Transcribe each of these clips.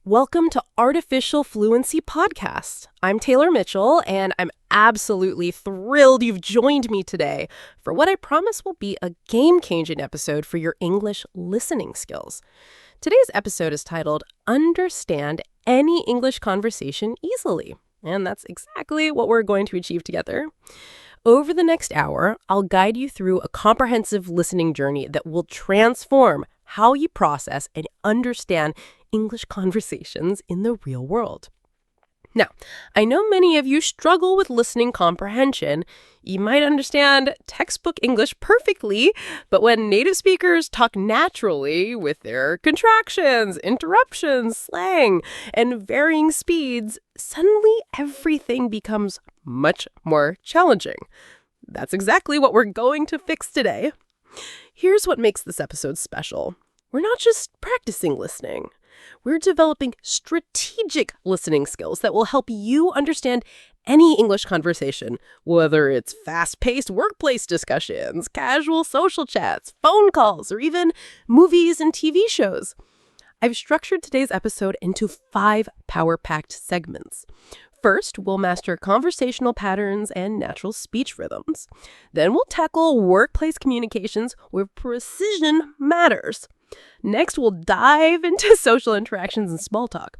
Welcome to Artificial Fluency Podcast. I'm Taylor Mitchell, and I'm absolutely thrilled you've joined me today for what I promise will be a game-changing episode for your English listening skills. Today's episode is titled, Understand Any English Conversation Easily. And that's exactly what we're going to achieve together. Over the next hour, I'll guide you through a comprehensive listening journey that will transform how you process and understand English conversations in the real world. Now, I know many of you struggle with listening comprehension. You might understand textbook English perfectly, but when native speakers talk naturally with their contractions, interruptions, slang, and varying speeds, suddenly everything becomes much more challenging. That's exactly what we're going to fix today. Here's what makes this episode special. We're not just practicing listening. We're developing strategic listening skills that will help you understand any English conversation, whether it's fast-paced workplace discussions, casual social chats, phone calls, or even movies and TV shows. I've structured today's episode into 5 power-packed segments. First, we'll master conversational patterns and natural speech rhythms. Then we'll tackle workplace communications where precision matters. Next, we'll dive into social interactions and small talk.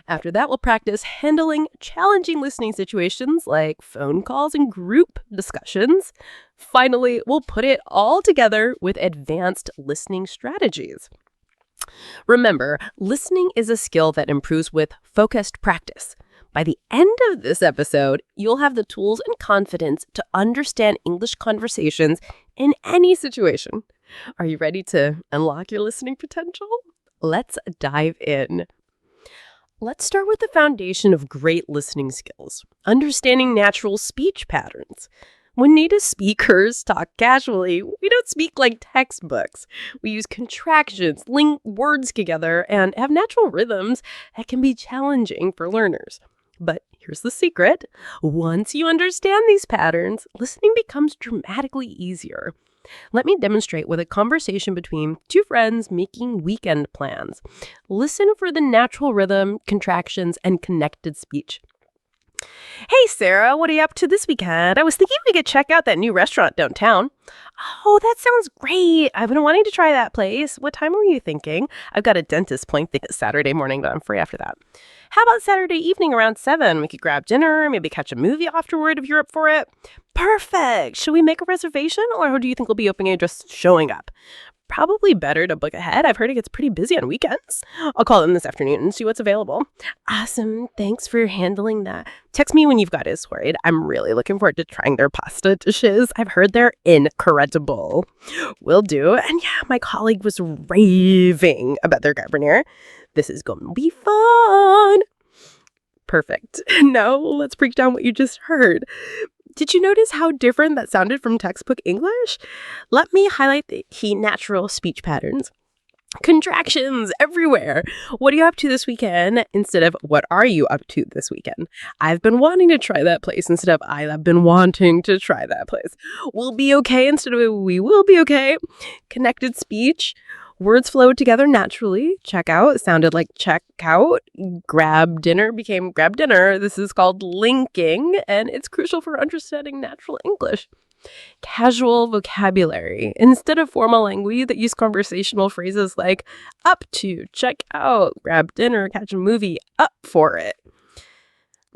After that, we'll practice handling challenging listening situations like phone calls and group discussions. Finally, we'll put it all together with advanced listening strategies. Remember, listening is a skill that improves with focused practice. By the end of this episode, you'll have the tools and confidence to understand English conversations in any situation. Are you ready to unlock your listening potential? Let's dive in. Let's start with the foundation of great listening skills, understanding natural speech patterns. When native speakers talk casually, we don't speak like textbooks. We use contractions, link words together, and have natural rhythms that can be challenging for learners. But here's the secret. Once you understand these patterns, listening becomes dramatically easier. Let me demonstrate with a conversation between 2 friends making weekend plans. Listen for the natural rhythm, contractions, and connected speech. Hey, Sarah, what are you up to this weekend? I was thinking we could check out that new restaurant downtown. Oh, that sounds great. I've been wanting to try that place. What time were you thinking? I've got a dentist appointment Saturday morning, but I'm free after that. How about Saturday evening around 7? We could grab dinner, maybe catch a movie afterward if you're up for it. Perfect. Should we make a reservation, or do you think we'll be open and just showing up? Probably better to book ahead. I've heard it gets pretty busy on weekends. I'll call them this afternoon and see what's available. Awesome. Thanks for handling that. Text me when you've got it sorted. I'm really looking forward to trying their pasta dishes. I've heard they're incredible. Will do. And yeah, my colleague was raving about their carbonara. This is going to be fun. Perfect. Now let's break down what you just heard. Did you notice how different that sounded from textbook English? Let me highlight the key natural speech patterns. Contractions everywhere. What are you up to this weekend instead of what are you up to this weekend? I've been wanting to try that place instead of I've been wanting to try that place. We'll be okay instead of we will be okay. Connected speech. Words flowed together naturally. Check out sounded like check out. Grab dinner became grab dinner. This is called linking, and it's crucial for understanding natural English. Casual vocabulary. Instead of formal language that use conversational phrases like up to, check out, grab dinner, catch a movie, up for it.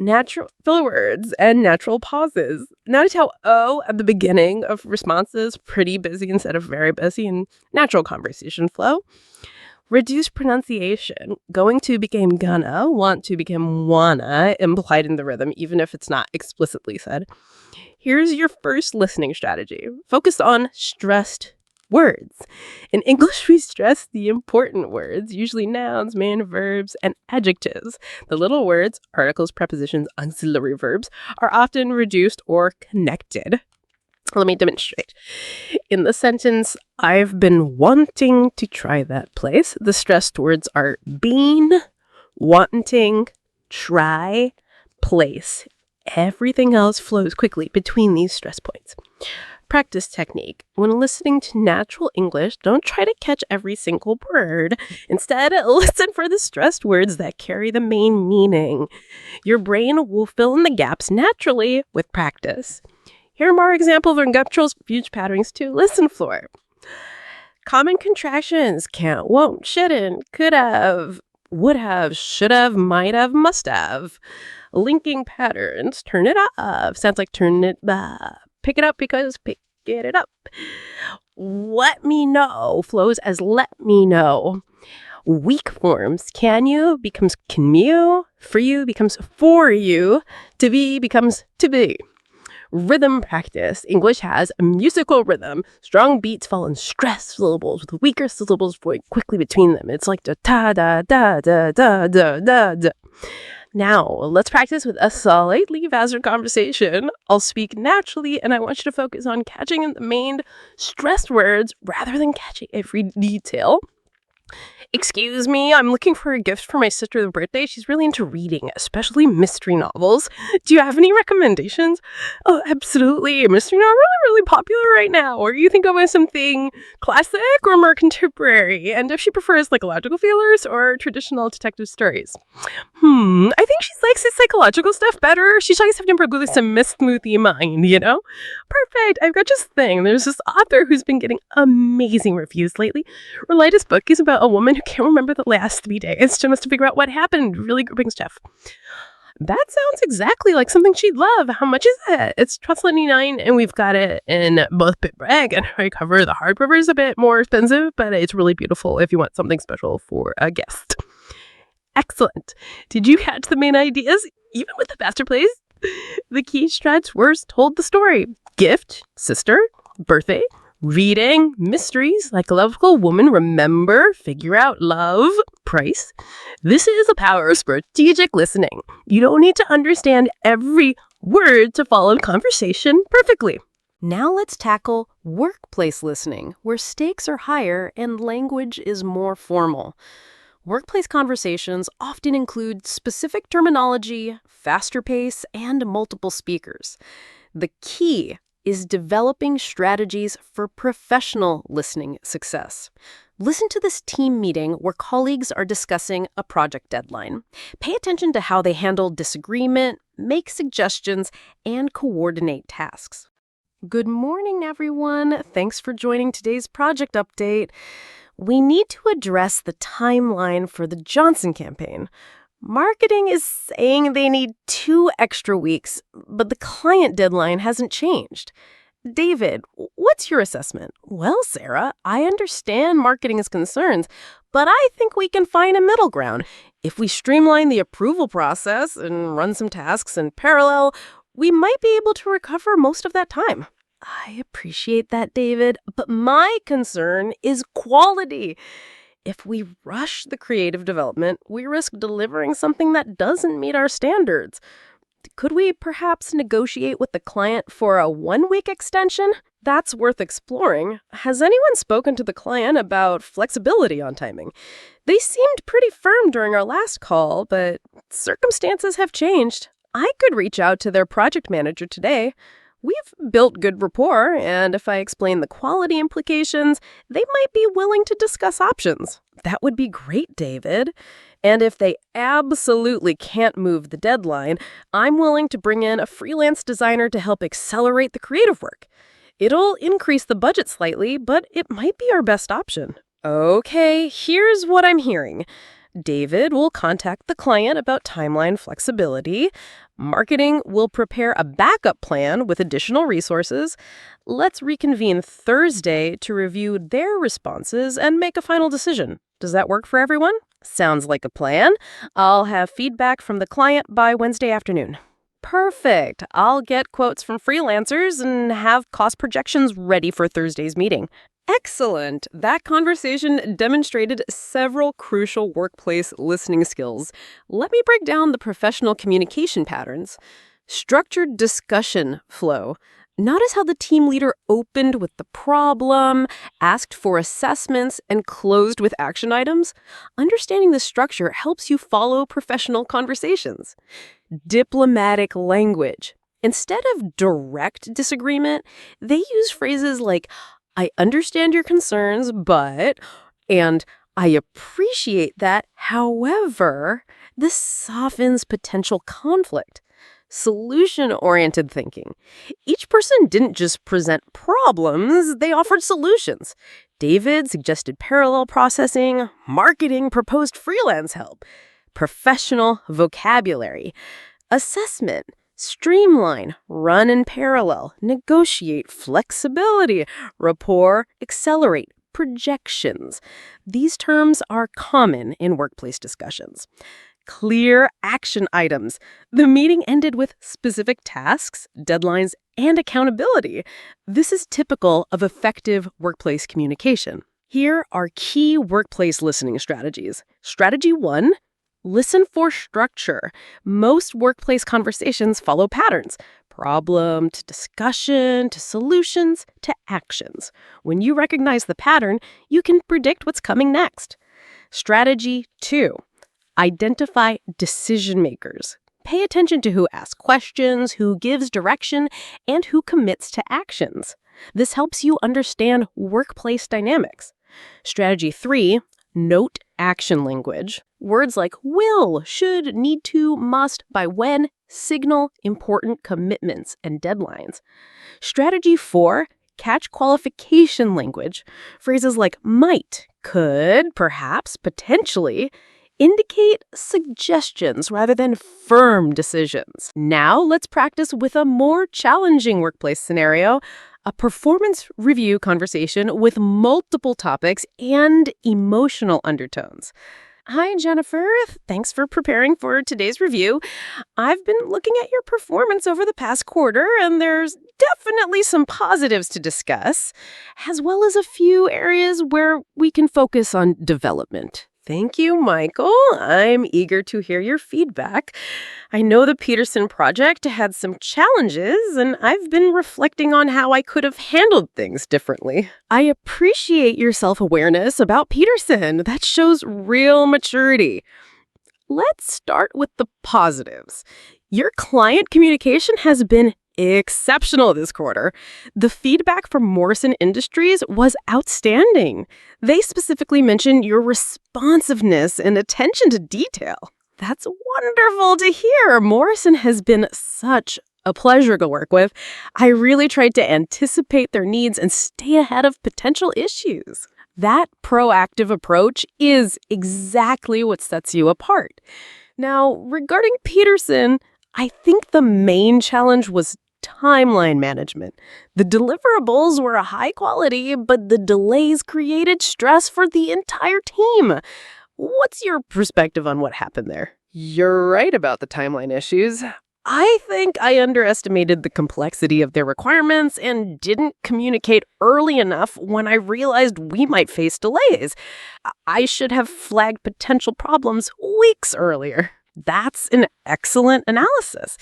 Natural filler words and natural pauses. Notice how O at the beginning of responses, pretty busy instead of very busy, and natural conversation flow. Reduced pronunciation. Going to became gonna, want to became wanna, implied in the rhythm, even if it's not explicitly said. Here's your first listening strategy. Focus on stressed words. In English, we stress the important words, usually nouns, main verbs, and adjectives. The little words, articles, prepositions, auxiliary verbs, are often reduced or connected. Let me demonstrate. In the sentence, I've been wanting to try that place, the stressed words are been, wanting, try, place. Everything else flows quickly between these stress points. Practice technique. When listening to natural English, don't try to catch every single word. Instead, listen for the stressed words that carry the main meaning. Your brain will fill in the gaps naturally with practice. Here are more examples of conceptual speech patterns to listen for. Common contractions: can't, won't, shouldn't, could have, would have, should have, might have, must have. Linking patterns: turn it up sounds like turn it up. Pick it up because pick it up. Let me know flows as let me know. Weak forms: can you becomes can you, for you becomes for you, to be becomes to be. Rhythm practice: English has a musical rhythm. Strong beats fall in stressed syllables with weaker syllables flowing quickly between them. It's like da da da da da da da da. Now, let's practice with a slightly faster conversation. I'll speak naturally, and I want you to focus on catching the main stressed words rather than catching every detail. Excuse me, I'm looking for a gift for my sister's birthday. She's really into reading, especially mystery novels. Do you have any recommendations? Oh, absolutely. Mystery novels are really popular right now. Or you think of something classic or more contemporary? And if she prefers psychological thrillers or traditional detective stories. I think she likes the psychological stuff better. She likes having some smoothie mind, you know? Perfect. I've got just the thing. There's this author who's been getting amazing reviews lately. Her latest book is about a woman who can't remember the last 3 days. She wants to figure out what happened. Really gripping stuff. That sounds exactly like something she'd love. How much is it? It's $12.99, and we've got it in both paperback and hardcover. The hardcover is a bit more expensive, but it's really beautiful if you want something special for a guest. Excellent. Did you catch the main ideas? Even with the faster plays? The key strats words told the story. Gift, sister, birthday, reading, mysteries, psychological woman, remember, figure out, love, price. This is the power of strategic listening. You don't need to understand every word to follow the conversation perfectly. Now let's tackle workplace listening, where stakes are higher and language is more formal. Workplace conversations often include specific terminology, faster pace, and multiple speakers. The key is developing strategies for professional listening success. Listen to this team meeting where colleagues are discussing a project deadline. Pay attention to how they handle disagreement, make suggestions, and coordinate tasks. Good morning, everyone. Thanks for joining today's project update. We need to address the timeline for the Johnson campaign. Marketing is saying they need 2 extra weeks, but the client deadline hasn't changed. David, what's your assessment? Well, Sarah, I understand marketing's concerns, but I think we can find a middle ground. If we streamline the approval process and run some tasks in parallel, we might be able to recover most of that time. I appreciate that, David, but my concern is quality. If we rush the creative development, we risk delivering something that doesn't meet our standards. Could we perhaps negotiate with the client for a 1-week extension? That's worth exploring. Has anyone spoken to the client about flexibility on timing? They seemed pretty firm during our last call, but circumstances have changed. I could reach out to their project manager today. We've built good rapport, and if I explain the quality implications, they might be willing to discuss options. That would be great, David. And if they absolutely can't move the deadline, I'm willing to bring in a freelance designer to help accelerate the creative work. It'll increase the budget slightly, but it might be our best option. Okay, here's what I'm hearing. David will contact the client about timeline flexibility. Marketing will prepare a backup plan with additional resources. Let's reconvene Thursday to review their responses and make a final decision. Does that work for everyone? Sounds like a plan. I'll have feedback from the client by Wednesday afternoon. Perfect. I'll get quotes from freelancers and have cost projections ready for Thursday's meeting. Excellent. That conversation demonstrated several crucial workplace listening skills. Let me break down the professional communication patterns. Structured discussion flow. Notice how the team leader opened with the problem, asked for assessments, and closed with action items. Understanding the structure helps you follow professional conversations. Diplomatic language. Instead of direct disagreement, they use phrases like, I understand your concerns, but, and I appreciate that. However, this softens potential conflict. Solution-oriented thinking. Each person didn't just present problems, they offered solutions. David suggested parallel processing, marketing proposed freelance help, professional vocabulary, assessment, streamline, run in parallel, negotiate, flexibility, rapport, accelerate, projections. These terms are common in workplace discussions. Clear action items. The meeting ended with specific tasks, deadlines, and accountability. This is typical of effective workplace communication. Here are key workplace listening strategies. Strategy 1, listen for structure. Most workplace conversations follow patterns. Problem to discussion to solutions to actions. When you recognize the pattern, you can predict what's coming next. Strategy 2, identify decision makers. Pay attention to who asks questions, who gives direction, and who commits to actions. This helps you understand workplace dynamics. Strategy 3, note action language. Words like will, should, need to, must, by when signal important commitments and deadlines. Strategy 4, catch qualification language. Phrases like might, could, perhaps, potentially indicate suggestions rather than firm decisions. Now let's practice with a more challenging workplace scenario, a performance review conversation with multiple topics and emotional undertones. Hi, Jennifer. Thanks for preparing for today's review. I've been looking at your performance over the past quarter, and there's definitely some positives to discuss, as well as a few areas where we can focus on development. Thank you, Michael. I'm eager to hear your feedback. I know the Peterson project had some challenges, and I've been reflecting on how I could have handled things differently. I appreciate your self-awareness about Peterson. That shows real maturity. Let's start with the positives. Your client communication has been exceptional this quarter. The feedback from Morrison Industries was outstanding. They specifically mentioned your responsiveness and attention to detail. That's wonderful to hear. Morrison has been such a pleasure to work with. I really tried to anticipate their needs and stay ahead of potential issues. That proactive approach is exactly what sets you apart. Now, regarding Peterson, I think the main challenge was timeline management. The deliverables were high quality, but the delays created stress for the entire team. What's your perspective on what happened there? You're right about the timeline issues. I think I underestimated the complexity of their requirements and didn't communicate early enough when I realized we might face delays. I should have flagged potential problems weeks earlier. That's an excellent analysis.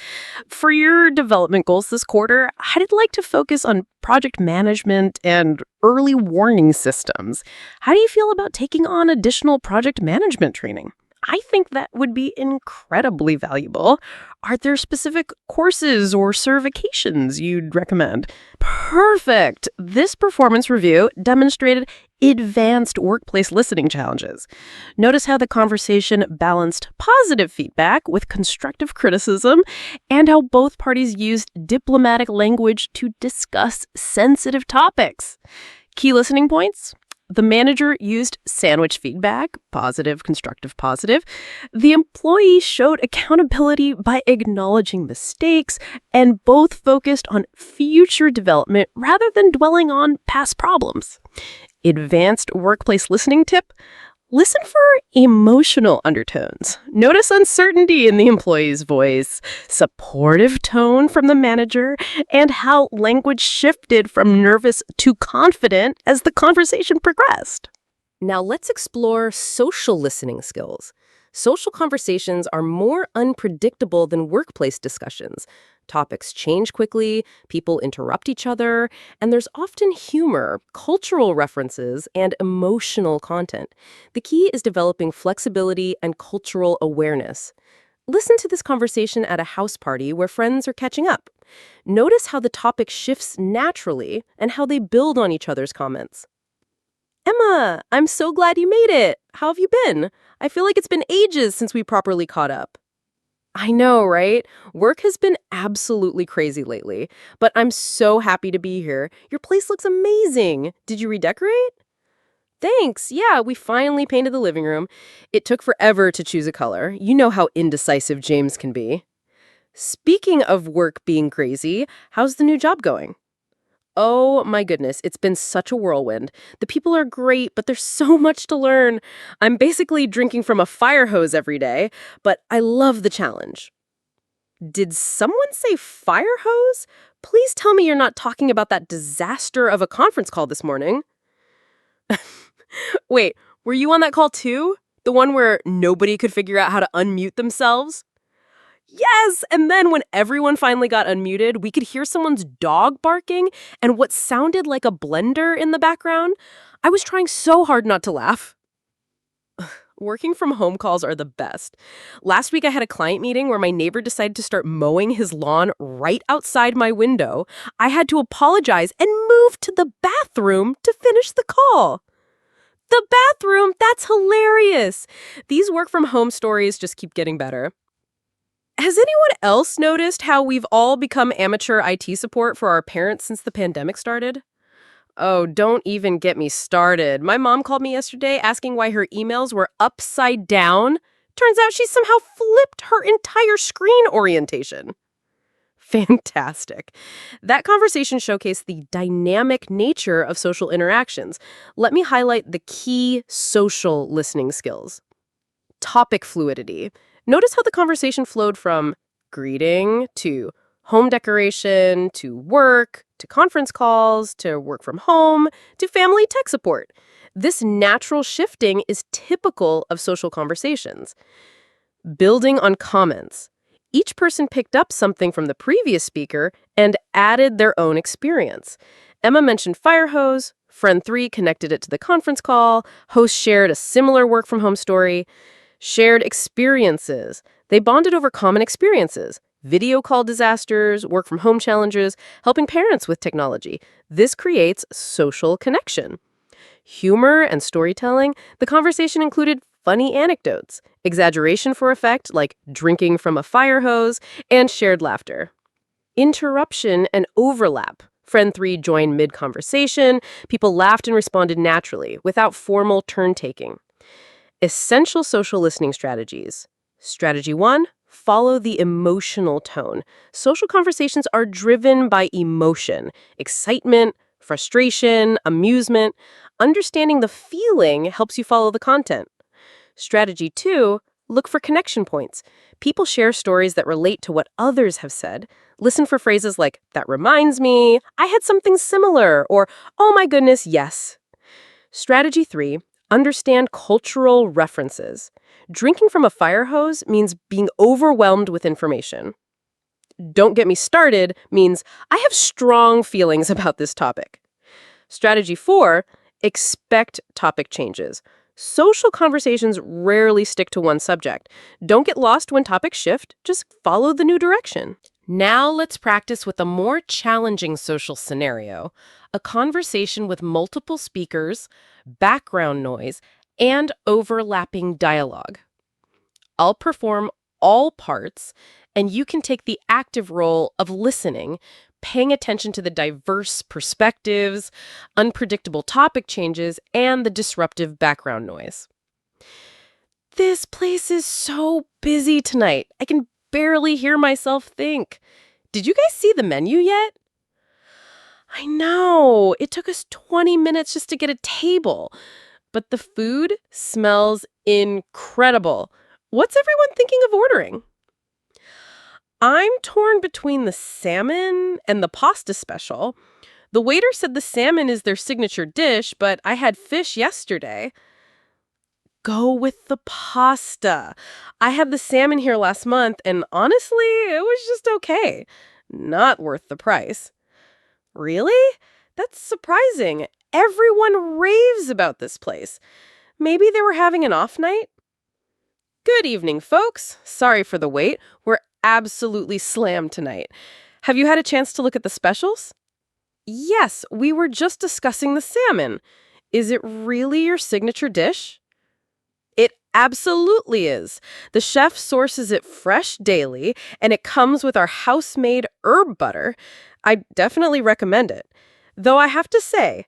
For your development goals this quarter, I'd like to focus on project management and early warning systems. How do you feel about taking on additional project management training? I think that would be incredibly valuable. Are there specific courses or certifications you'd recommend? Perfect! This performance review demonstrated advanced workplace listening challenges. Notice how the conversation balanced positive feedback with constructive criticism and how both parties used diplomatic language to discuss sensitive topics. Key listening points: the manager used sandwich feedback, positive, constructive, positive. The employee showed accountability by acknowledging mistakes, and both focused on future development rather than dwelling on past problems. Advanced workplace listening tip: listen for emotional undertones. Notice uncertainty in the employee's voice, supportive tone from the manager, and how language shifted from nervous to confident as the conversation progressed. Now let's explore social listening skills. Social conversations are more unpredictable than workplace discussions. Topics change quickly, people interrupt each other, and there's often humor, cultural references, and emotional content. The key is developing flexibility and cultural awareness. Listen to this conversation at a house party where friends are catching up. Notice how the topic shifts naturally and how they build on each other's comments. Emma, I'm so glad you made it. How have you been? I feel like it's been ages since we properly caught up. I know, right? Work has been absolutely crazy lately, but I'm so happy to be here. Your place looks amazing. Did you redecorate? Thanks. Yeah, we finally painted the living room. It took forever to choose a color. You know how indecisive James can be. Speaking of work being crazy, how's the new job going? Oh my goodness, it's been such a whirlwind. The people are great, but there's so much to learn. I'm basically drinking from a fire hose every day, but I love the challenge. Did someone say fire hose? Please tell me you're not talking about that disaster of a conference call this morning. Wait, were you on that call too? The one where nobody could figure out how to unmute themselves? Yes! And then when everyone finally got unmuted, we could hear someone's dog barking and what sounded like a blender in the background. I was trying so hard not to laugh. Working from home calls are the best. Last week I had a client meeting where my neighbor decided to start mowing his lawn right outside my window. I had to apologize and move to the bathroom to finish the call. The bathroom? That's hilarious. These work from home stories just keep getting better. Has anyone else noticed how we've all become amateur IT support for our parents since the pandemic started? Oh, don't even get me started. My mom called me yesterday asking why her emails were upside down. Turns out she somehow flipped her entire screen orientation. Fantastic. That conversation showcased the dynamic nature of social interactions. Let me highlight the key social listening skills. Topic fluidity. Notice how the conversation flowed from greeting to home decoration to work to conference calls to work from home to family tech support. This natural shifting is typical of social conversations. Building on comments. Each person picked up something from the previous speaker and added their own experience. Emma mentioned fire hose, friend 3 connected it to the conference call, host shared a similar work from home story. Shared experiences. They bonded over common experiences. Video call disasters, work from home challenges, helping parents with technology. This creates social connection. Humor and storytelling. The conversation included funny anecdotes, exaggeration for effect, like drinking from a fire hose, and shared laughter. Interruption and overlap. Friend 3 joined mid-conversation. People laughed and responded naturally, without formal turn-taking. Essential social listening strategies. Strategy 1, follow the emotional tone. Social conversations are driven by emotion, excitement, frustration, amusement. Understanding the feeling helps you follow the content. Strategy 2, look for connection points. People share stories that relate to what others have said. Listen for phrases like, that reminds me, I had something similar, or, oh my goodness, yes. Strategy 3, understand cultural references. Drinking from a fire hose means being overwhelmed with information. Don't get me started means I have strong feelings about this topic. Strategy 4, expect topic changes. Social conversations rarely stick to one subject. Don't get lost when topics shift, just follow the new direction. Now let's practice with a more challenging social scenario, a conversation with multiple speakers, background noise, and overlapping dialogue. I'll perform all parts, and you can take the active role of listening, paying attention to the diverse perspectives, unpredictable topic changes, and the disruptive background noise. This place is so busy tonight. I can barely hear myself think. Did you guys see the menu yet? I know. It took us 20 minutes just to get a table. But the food smells incredible. What's everyone thinking of ordering? I'm torn between the salmon and the pasta special. The waiter said the salmon is their signature dish, but I had fish yesterday. Go with the pasta. I had the salmon here last month, and honestly, it was just okay. Not worth the price. Really? That's surprising. Everyone raves about this place. Maybe they were having an off night? Good evening, folks. Sorry for the wait. We're absolutely slammed tonight. Have you had a chance to look at the specials? Yes, we were just discussing the salmon. Is it really your signature dish? It absolutely is. The chef sources it fresh daily, and it comes with our house-made herb butter. I definitely recommend it. Though I have to say,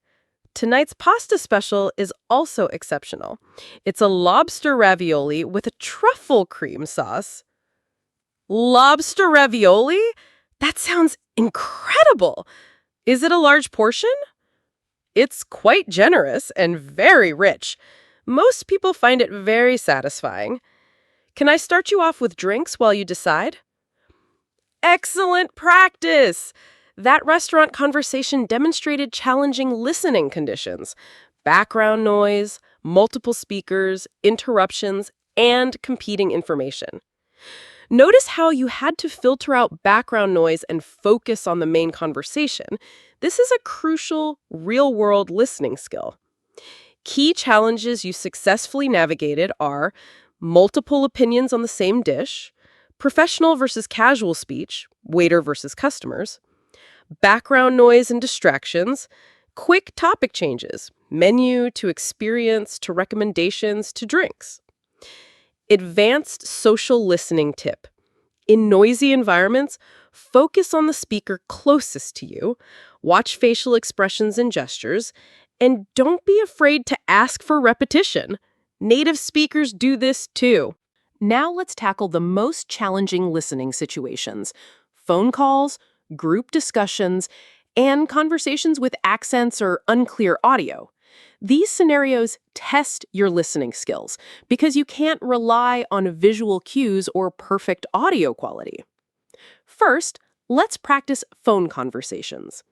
tonight's pasta special is also exceptional. It's a lobster ravioli with a truffle cream sauce. Lobster ravioli? That sounds incredible. Is it a large portion? It's quite generous and very rich. Most people find it very satisfying. Can I start you off with drinks while you decide? Excellent practice! That restaurant conversation demonstrated challenging listening conditions: background noise, multiple speakers, interruptions, and competing information. Notice how you had to filter out background noise and focus on the main conversation. This is a crucial, real-world listening skill. Key challenges you successfully navigated are multiple opinions on the same dish, professional versus casual speech, waiter versus customers, background noise and distractions, quick topic changes, menu to experience to recommendations to drinks. Advanced social listening tip. In noisy environments, focus on the speaker closest to you, watch facial expressions and gestures, and don't be afraid to ask for repetition. Native speakers do this too. Now let's tackle the most challenging listening situations: phone calls, group discussions, and conversations with accents or unclear audio. These scenarios test your listening skills because you can't rely on visual cues or perfect audio quality. First, let's practice phone conversations.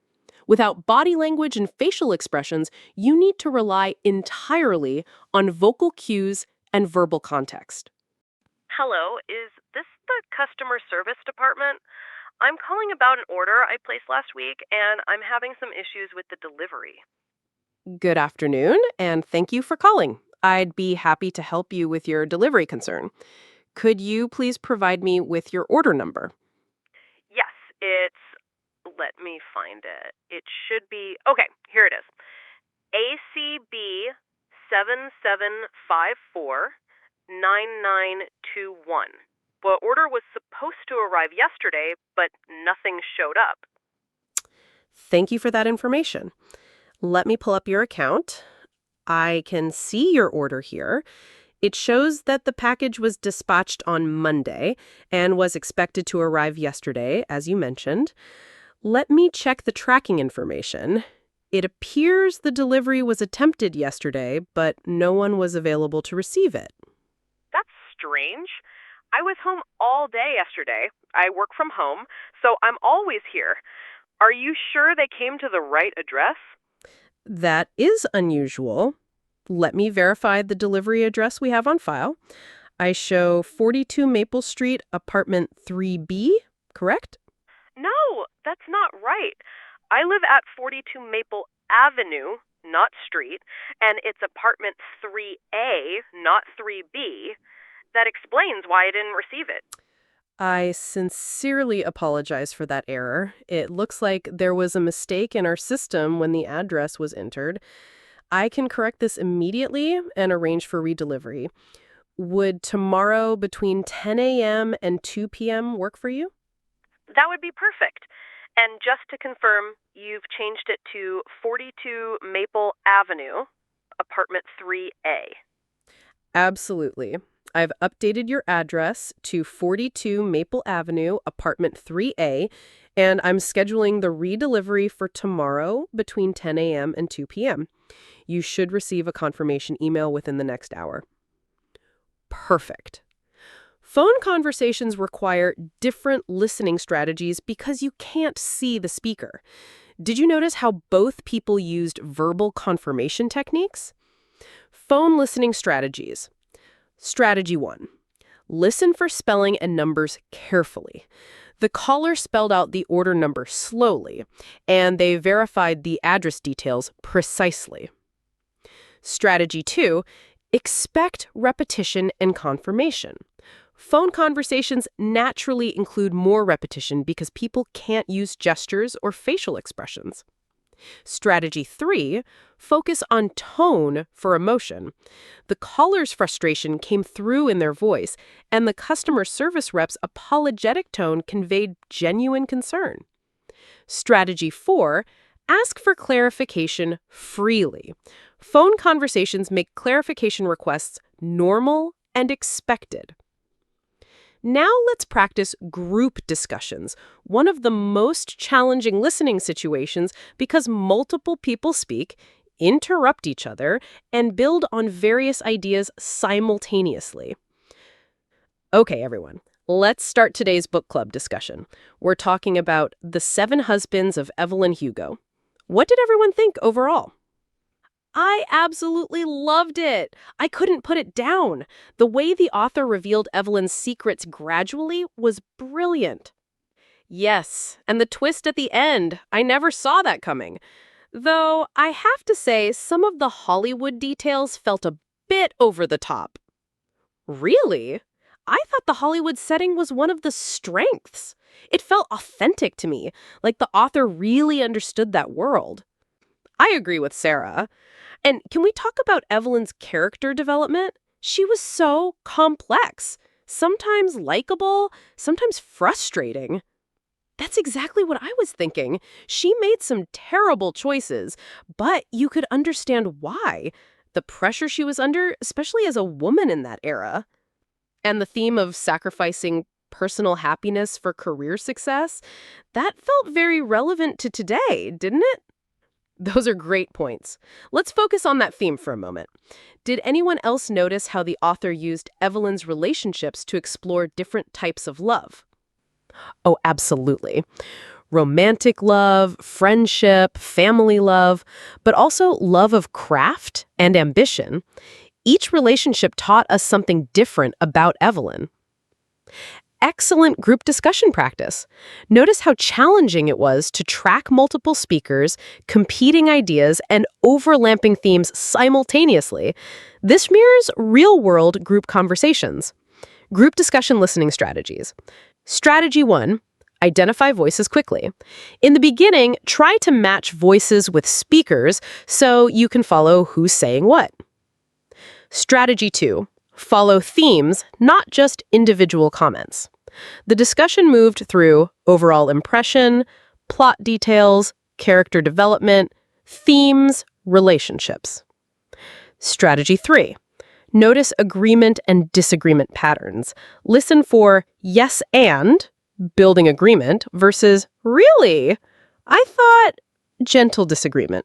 Without body language and facial expressions, you need to rely entirely on vocal cues and verbal context. Hello, is this the customer service department? I'm calling about an order I placed last week, and I'm having some issues with the delivery. Good afternoon, and thank you for calling. I'd be happy to help you with your delivery concern. Could you please provide me with your order number? Yes, let me find it. It should be, okay, here it is. ACB 77549921. The order was supposed to arrive yesterday, but nothing showed up. Thank you for that information. Let me pull up your account. I can see your order here. It shows that the package was dispatched on Monday and was expected to arrive yesterday, as you mentioned. Let me check the tracking information. It appears the delivery was attempted yesterday, but no one was available to receive it. That's strange. I was home all day yesterday. I work from home, so I'm always here. Are you sure they came to the right address? That is unusual. Let me verify the delivery address we have on file. I show 42 Maple Street, apartment 3B, correct? No, that's not right. I live at 42 Maple Avenue, not Street, and it's apartment 3A, not 3B. That explains why I didn't receive it. I sincerely apologize for that error. It looks like there was a mistake in our system when the address was entered. I can correct this immediately and arrange for redelivery. Would tomorrow between 10 a.m. and 2 p.m. work for you? That would be perfect. And just to confirm, you've changed it to 42 Maple Avenue, apartment 3A. Absolutely. I've updated your address to 42 Maple Avenue, apartment 3A, and I'm scheduling the redelivery for tomorrow between 10 a.m. and 2 p.m. You should receive a confirmation email within the next hour. Perfect. Phone conversations require different listening strategies because you can't see the speaker. Did you notice how both people used verbal confirmation techniques? Phone listening strategies. Strategy 1. Listen for spelling and numbers carefully. The caller spelled out the order number slowly, and they verified the address details precisely. Strategy 2. Expect repetition and confirmation. Phone conversations naturally include more repetition because people can't use gestures or facial expressions. Strategy 3, focus on tone for emotion. The caller's frustration came through in their voice, and the customer service rep's apologetic tone conveyed genuine concern. Strategy 4, ask for clarification freely. Phone conversations make clarification requests normal and expected. Now let's practice group discussions, one of the most challenging listening situations because multiple people speak, interrupt each other, and build on various ideas simultaneously. Okay, everyone, let's start today's book club discussion. We're talking about The Seven Husbands of Evelyn Hugo. What did everyone think overall? I absolutely loved it. I couldn't put it down. The way the author revealed Evelyn's secrets gradually was brilliant. Yes, and the twist at the end, I never saw that coming. Though I have to say, some of the Hollywood details felt a bit over the top. Really? I thought the Hollywood setting was one of the strengths. It felt authentic to me, like the author really understood that world. I agree with Sarah. And can we talk about Evelyn's character development? She was so complex, sometimes likable, sometimes frustrating. That's exactly what I was thinking. She made some terrible choices, but you could understand why. The pressure she was under, especially as a woman in that era. And the theme of sacrificing personal happiness for career success, that felt very relevant to today, didn't it? Those are great points. Let's focus on that theme for a moment. Did anyone else notice how the author used Evelyn's relationships to explore different types of love? Oh, absolutely. Romantic love, friendship, family love, but also love of craft and ambition. Each relationship taught us something different about Evelyn. Excellent group discussion practice. Notice how challenging it was to track multiple speakers, competing ideas, and overlapping themes simultaneously. This mirrors real-world group conversations. Group discussion listening strategies. Strategy 1. Identify voices quickly. In the beginning, try to match voices with speakers so you can follow who's saying what. Strategy 2. Follow themes, not just individual comments. The discussion moved through overall impression, plot details, character development, themes, relationships. Strategy 3. Notice agreement and disagreement patterns. Listen for yes and, building agreement, versus really, I thought, gentle disagreement.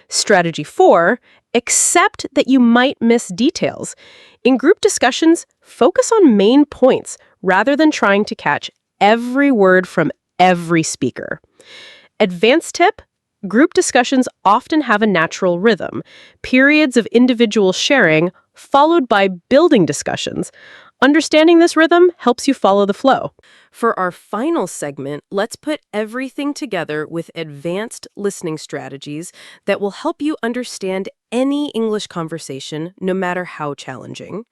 Strategy 4, accept that you might miss details. In group discussions, focus on main points rather than trying to catch every word from every speaker. Advanced tip, group discussions often have a natural rhythm, periods of individual sharing followed by building discussions. Understanding this rhythm helps you follow the flow. For our final segment, let's put everything together with advanced listening strategies that will help you understand any English conversation, no matter how challenging.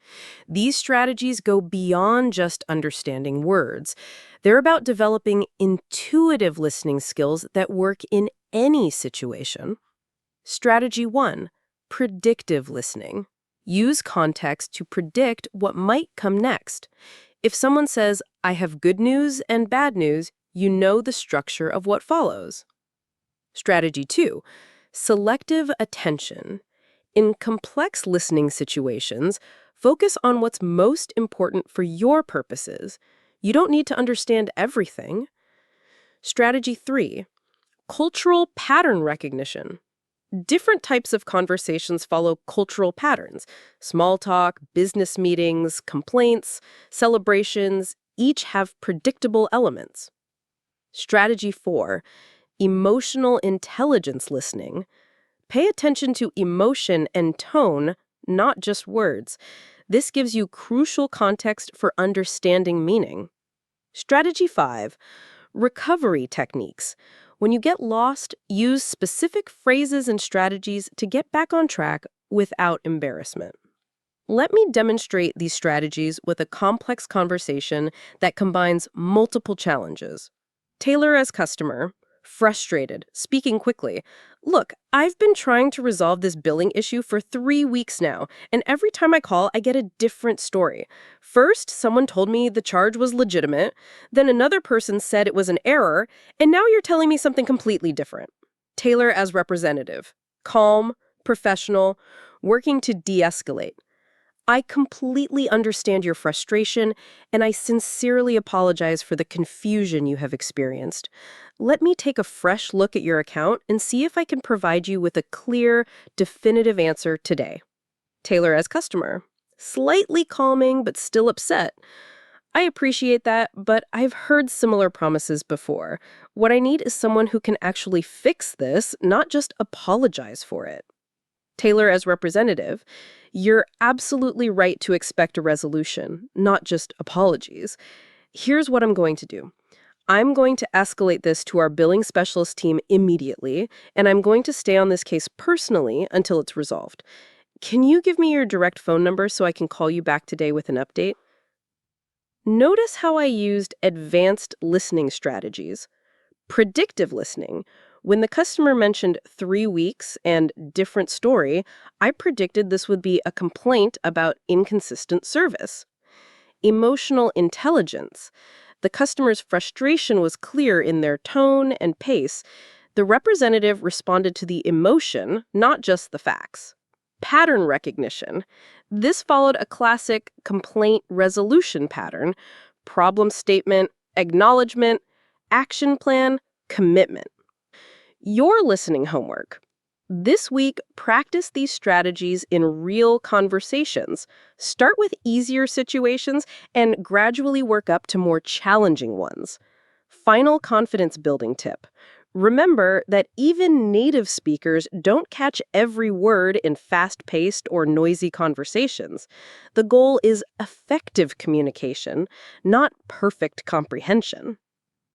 These strategies go beyond just understanding words. They're about developing intuitive listening skills that work in any situation. Strategy 1, predictive listening. Use context to predict what might come next. If someone says, I have good news and bad news, you know the structure of what follows. Strategy 2, selective attention. In complex listening situations, focus on what's most important for your purposes. You don't need to understand everything. Strategy 3, cultural pattern recognition. Different types of conversations follow cultural patterns. Small talk, business meetings, complaints, celebrations, each have predictable elements. Strategy 4, emotional intelligence listening. Pay attention to emotion and tone, not just words. This gives you crucial context for understanding meaning. Strategy 5, recovery techniques. When you get lost, use specific phrases and strategies to get back on track without embarrassment. Let me demonstrate these strategies with a complex conversation that combines multiple challenges. Taylor as customer, frustrated, speaking quickly. Look, I've been trying to resolve this billing issue for 3 weeks now, and every time I call, I get a different story. First, someone told me the charge was legitimate, then another person said it was an error, and now you're telling me something completely different. Taylor as representative, calm, professional, working to de-escalate. I completely understand your frustration, and I sincerely apologize for the confusion you have experienced. Let me take a fresh look at your account and see if I can provide you with a clear, definitive answer today. Taylor as customer. Slightly calming, but still upset. I appreciate that, but I've heard similar promises before. What I need is someone who can actually fix this, not just apologize for it. Taylor as representative, you're absolutely right to expect a resolution, not just apologies. Here's what I'm going to do. I'm going to escalate this to our billing specialist team immediately, and I'm going to stay on this case personally until it's resolved. Can you give me your direct phone number so I can call you back today with an update? Notice how I used advanced listening strategies. Predictive listening. When the customer mentioned 3 weeks and different story, I predicted this would be a complaint about inconsistent service. Emotional intelligence. The customer's frustration was clear in their tone and pace. The representative responded to the emotion, not just the facts. Pattern recognition. This followed a classic complaint resolution pattern: problem statement, acknowledgement, action plan, commitment. Your listening homework. This week, practice these strategies in real conversations. Start with easier situations and gradually work up to more challenging ones. Final confidence building tip. Remember that even native speakers don't catch every word in fast-paced or noisy conversations. The goal is effective communication, not perfect comprehension.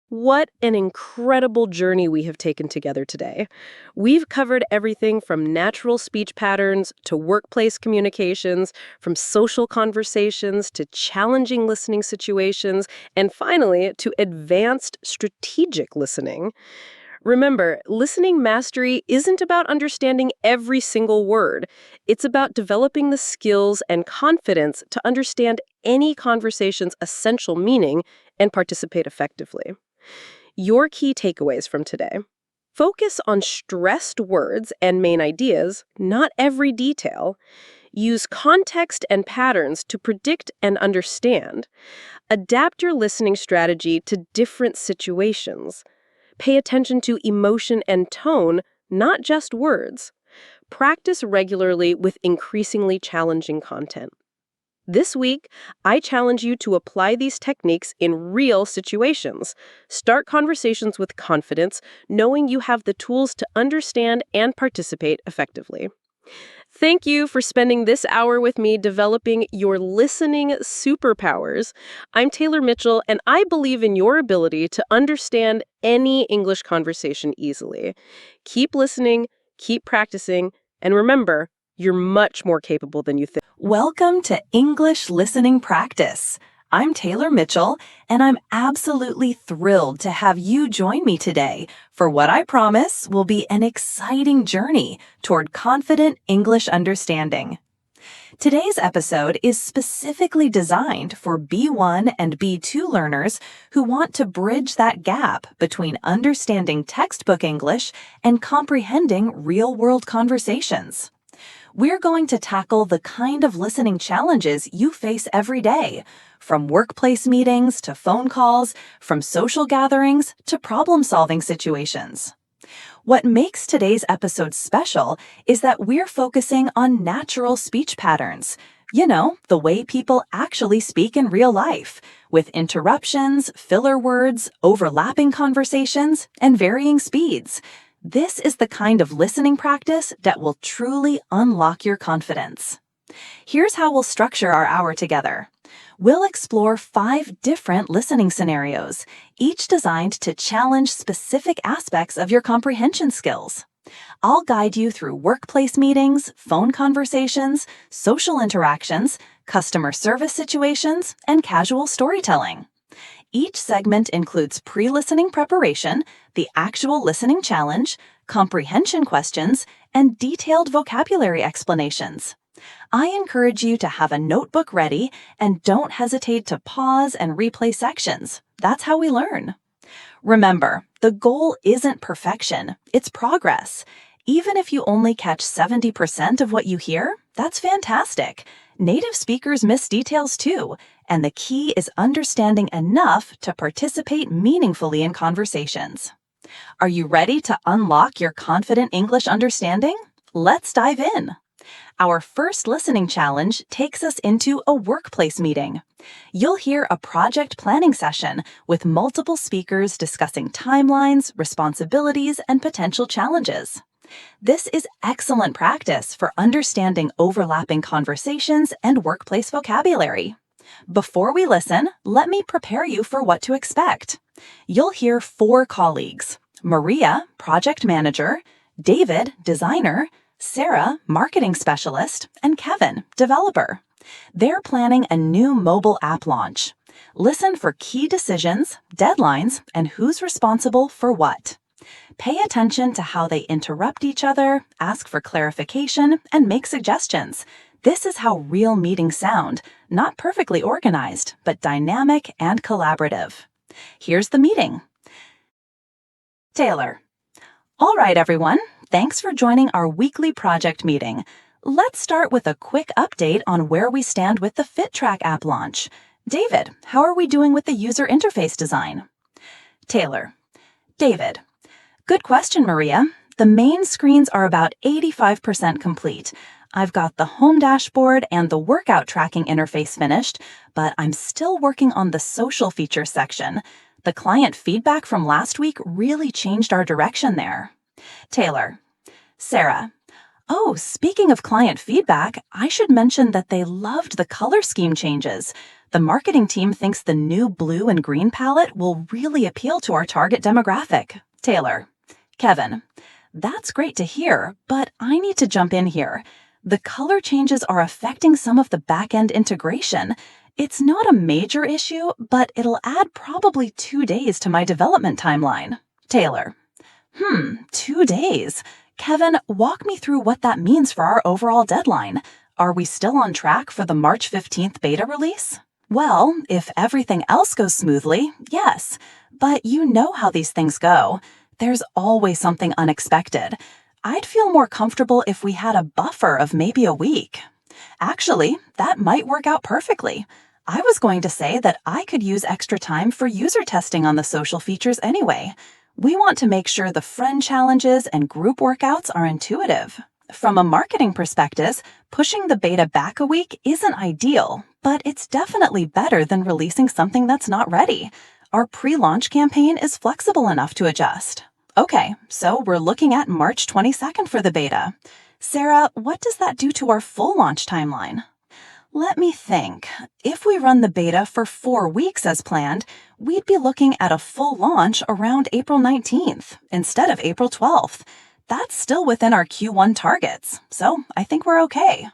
What an incredible journey we have taken together today. We've covered everything from natural speech patterns to workplace communications, from social conversations to challenging listening situations, and finally, to advanced strategic listening. Remember, listening mastery isn't about understanding every single word. It's about developing the skills and confidence to understand any conversation's essential meaning and participate effectively. Your key takeaways from today. Focus on stressed words and main ideas, not every detail. Use context and patterns to predict and understand. Adapt your listening strategy to different situations. Pay attention to emotion and tone, not just words. Practice regularly with increasingly challenging content. This week, I challenge you to apply these techniques in real situations. Start conversations with confidence, knowing you have the tools to understand and participate effectively. Thank you for spending this hour with me developing your listening superpowers. I'm Taylor Mitchell, and I believe in your ability to understand any English conversation easily. Keep listening, keep practicing, and remember, you're much more capable than you think. Welcome to English Listening Practice. I'm Taylor Mitchell, and I'm absolutely thrilled to have you join me today for what I promise will be an exciting journey toward confident English understanding. Today's episode is specifically designed for B1 and B2 learners who want to bridge that gap between understanding textbook English and comprehending real-world conversations. We're going to tackle the kind of listening challenges you face every day, from workplace meetings to phone calls, from social gatherings to problem-solving situations. What makes today's episode special is that we're focusing on natural speech patterns. You know, the way people actually speak in real life, with interruptions, filler words, overlapping conversations, and varying speeds. This is the kind of listening practice that will truly unlock your confidence. Here's how we'll structure our hour together. We'll explore 5 different listening scenarios, each designed to challenge specific aspects of your comprehension skills. I'll guide you through workplace meetings, phone conversations, social interactions, customer service situations, and casual storytelling. Each segment includes pre-listening preparation, the actual listening challenge, comprehension questions, and detailed vocabulary explanations. I encourage you to have a notebook ready and don't hesitate to pause and replay sections. That's how we learn. Remember, the goal isn't perfection, it's progress. Even if you only catch 70% of what you hear, that's fantastic. Native speakers miss details too, and the key is understanding enough to participate meaningfully in conversations. Are you ready to unlock your confident English understanding? Let's dive in. Our first listening challenge takes us into a workplace meeting. You'll hear a project planning session with multiple speakers discussing timelines, responsibilities, and potential challenges. This is excellent practice for understanding overlapping conversations and workplace vocabulary. Before we listen, let me prepare you for what to expect. You'll hear 4 colleagues: Maria, project manager; David, designer; Sarah, marketing specialist; and Kevin, developer. They're planning a new mobile app launch. Listen for key decisions, deadlines, and who's responsible for what. Pay attention to how they interrupt each other, ask for clarification, and make suggestions. This is how real meetings sound, not perfectly organized, but dynamic and collaborative. Here's the meeting. Taylor. All right, everyone. Thanks for joining our weekly project meeting. Let's start with a quick update on where we stand with the FitTrack app launch. David, how are we doing with the user interface design? Taylor. David. Good question, Maria. The main screens are about 85% complete. I've got the home dashboard and the workout tracking interface finished, but I'm still working on the social features section. The client feedback from last week really changed our direction there. Taylor. Sarah. Oh, speaking of client feedback, I should mention that they loved the color scheme changes. The marketing team thinks the new blue and green palette will really appeal to our target demographic. Taylor. Kevin. That's great to hear, but I need to jump in here. The color changes are affecting some of the back-end integration. It's not a major issue, but it'll add probably 2 days to my development timeline. Taylor. 2 days. Kevin, walk me through what that means for our overall deadline. Are we still on track for the March 15th beta release? Well, if everything else goes smoothly, yes. But you know how these things go. There's always something unexpected. I'd feel more comfortable if we had a buffer of maybe a week. Actually, that might work out perfectly. I was going to say that I could use extra time for user testing on the social features anyway. We want to make sure the friend challenges and group workouts are intuitive. From a marketing perspective, pushing the beta back a week isn't ideal, but it's definitely better than releasing something that's not ready. Our pre-launch campaign is flexible enough to adjust. Okay, so we're looking at March 22nd for the beta. Sarah, what does that do to our full launch timeline? Let me think. If we run the beta for 4 weeks as planned, we'd be looking at a full launch around April 19th instead of April 12th. That's still within our Q1 targets, so I think we're okay.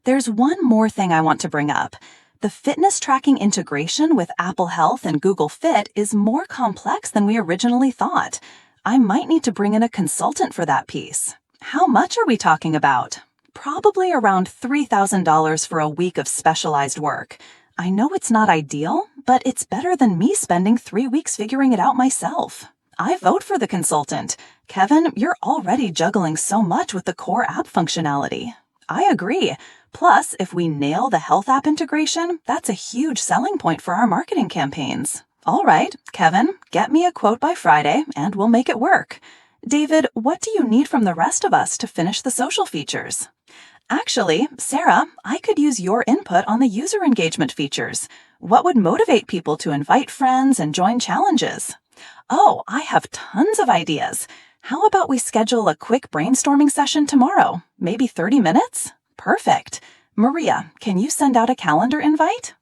There's one more thing I want to bring up. The fitness tracking integration with Apple Health and Google Fit is more complex than we originally thought. I might need to bring in a consultant for that piece. How much are we talking about? Probably around $3,000 for a week of specialized work. I know it's not ideal, but it's better than me spending 3 weeks figuring it out myself. I vote for the consultant. Kevin, you're already juggling so much with the core app functionality. I agree. Plus, if we nail the health app integration, that's a huge selling point for our marketing campaigns. All right, Kevin, get me a quote by Friday and we'll make it work. David, what do you need from the rest of us to finish the social features? Actually, Sarah, I could use your input on the user engagement features. What would motivate people to invite friends and join challenges? Oh, I have tons of ideas. How about we schedule a quick brainstorming session tomorrow? Maybe 30 minutes? Perfect. Maria, can you send out a calendar invite?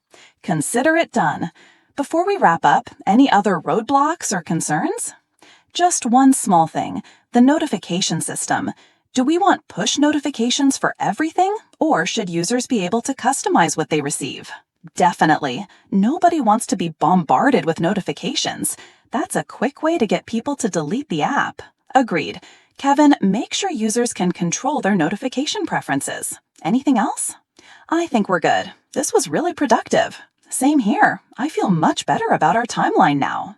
Consider it done. Before we wrap up, any other roadblocks or concerns? Just one small thing. The notification system. Do we want push notifications for everything, or should users be able to customize what they receive? Definitely. Nobody wants to be bombarded with notifications. That's a quick way to get people to delete the app. Agreed. Kevin, make sure users can control their notification preferences. Anything else? I think we're good. This was really productive. Same here. I feel much better about our timeline now.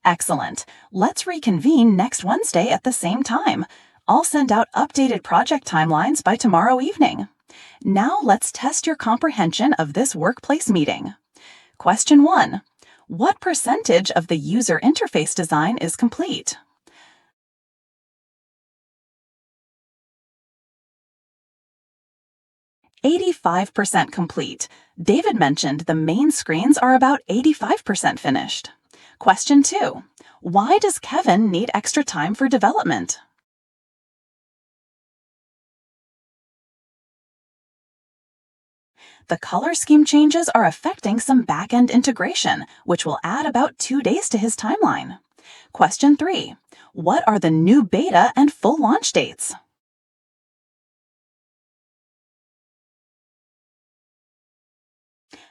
Excellent. Let's reconvene next Wednesday at the same time. I'll send out updated project timelines by tomorrow evening. Now let's test your comprehension of this workplace meeting. Question 1. What percentage of the user interface design is complete? "85% complete. David mentioned the main screens are about 85% finished. Question 2. Why does Kevin need extra time for development? The color scheme changes are affecting some back-end integration, which will add about 2 days to his timeline. Question 3. What are the new beta and full launch dates?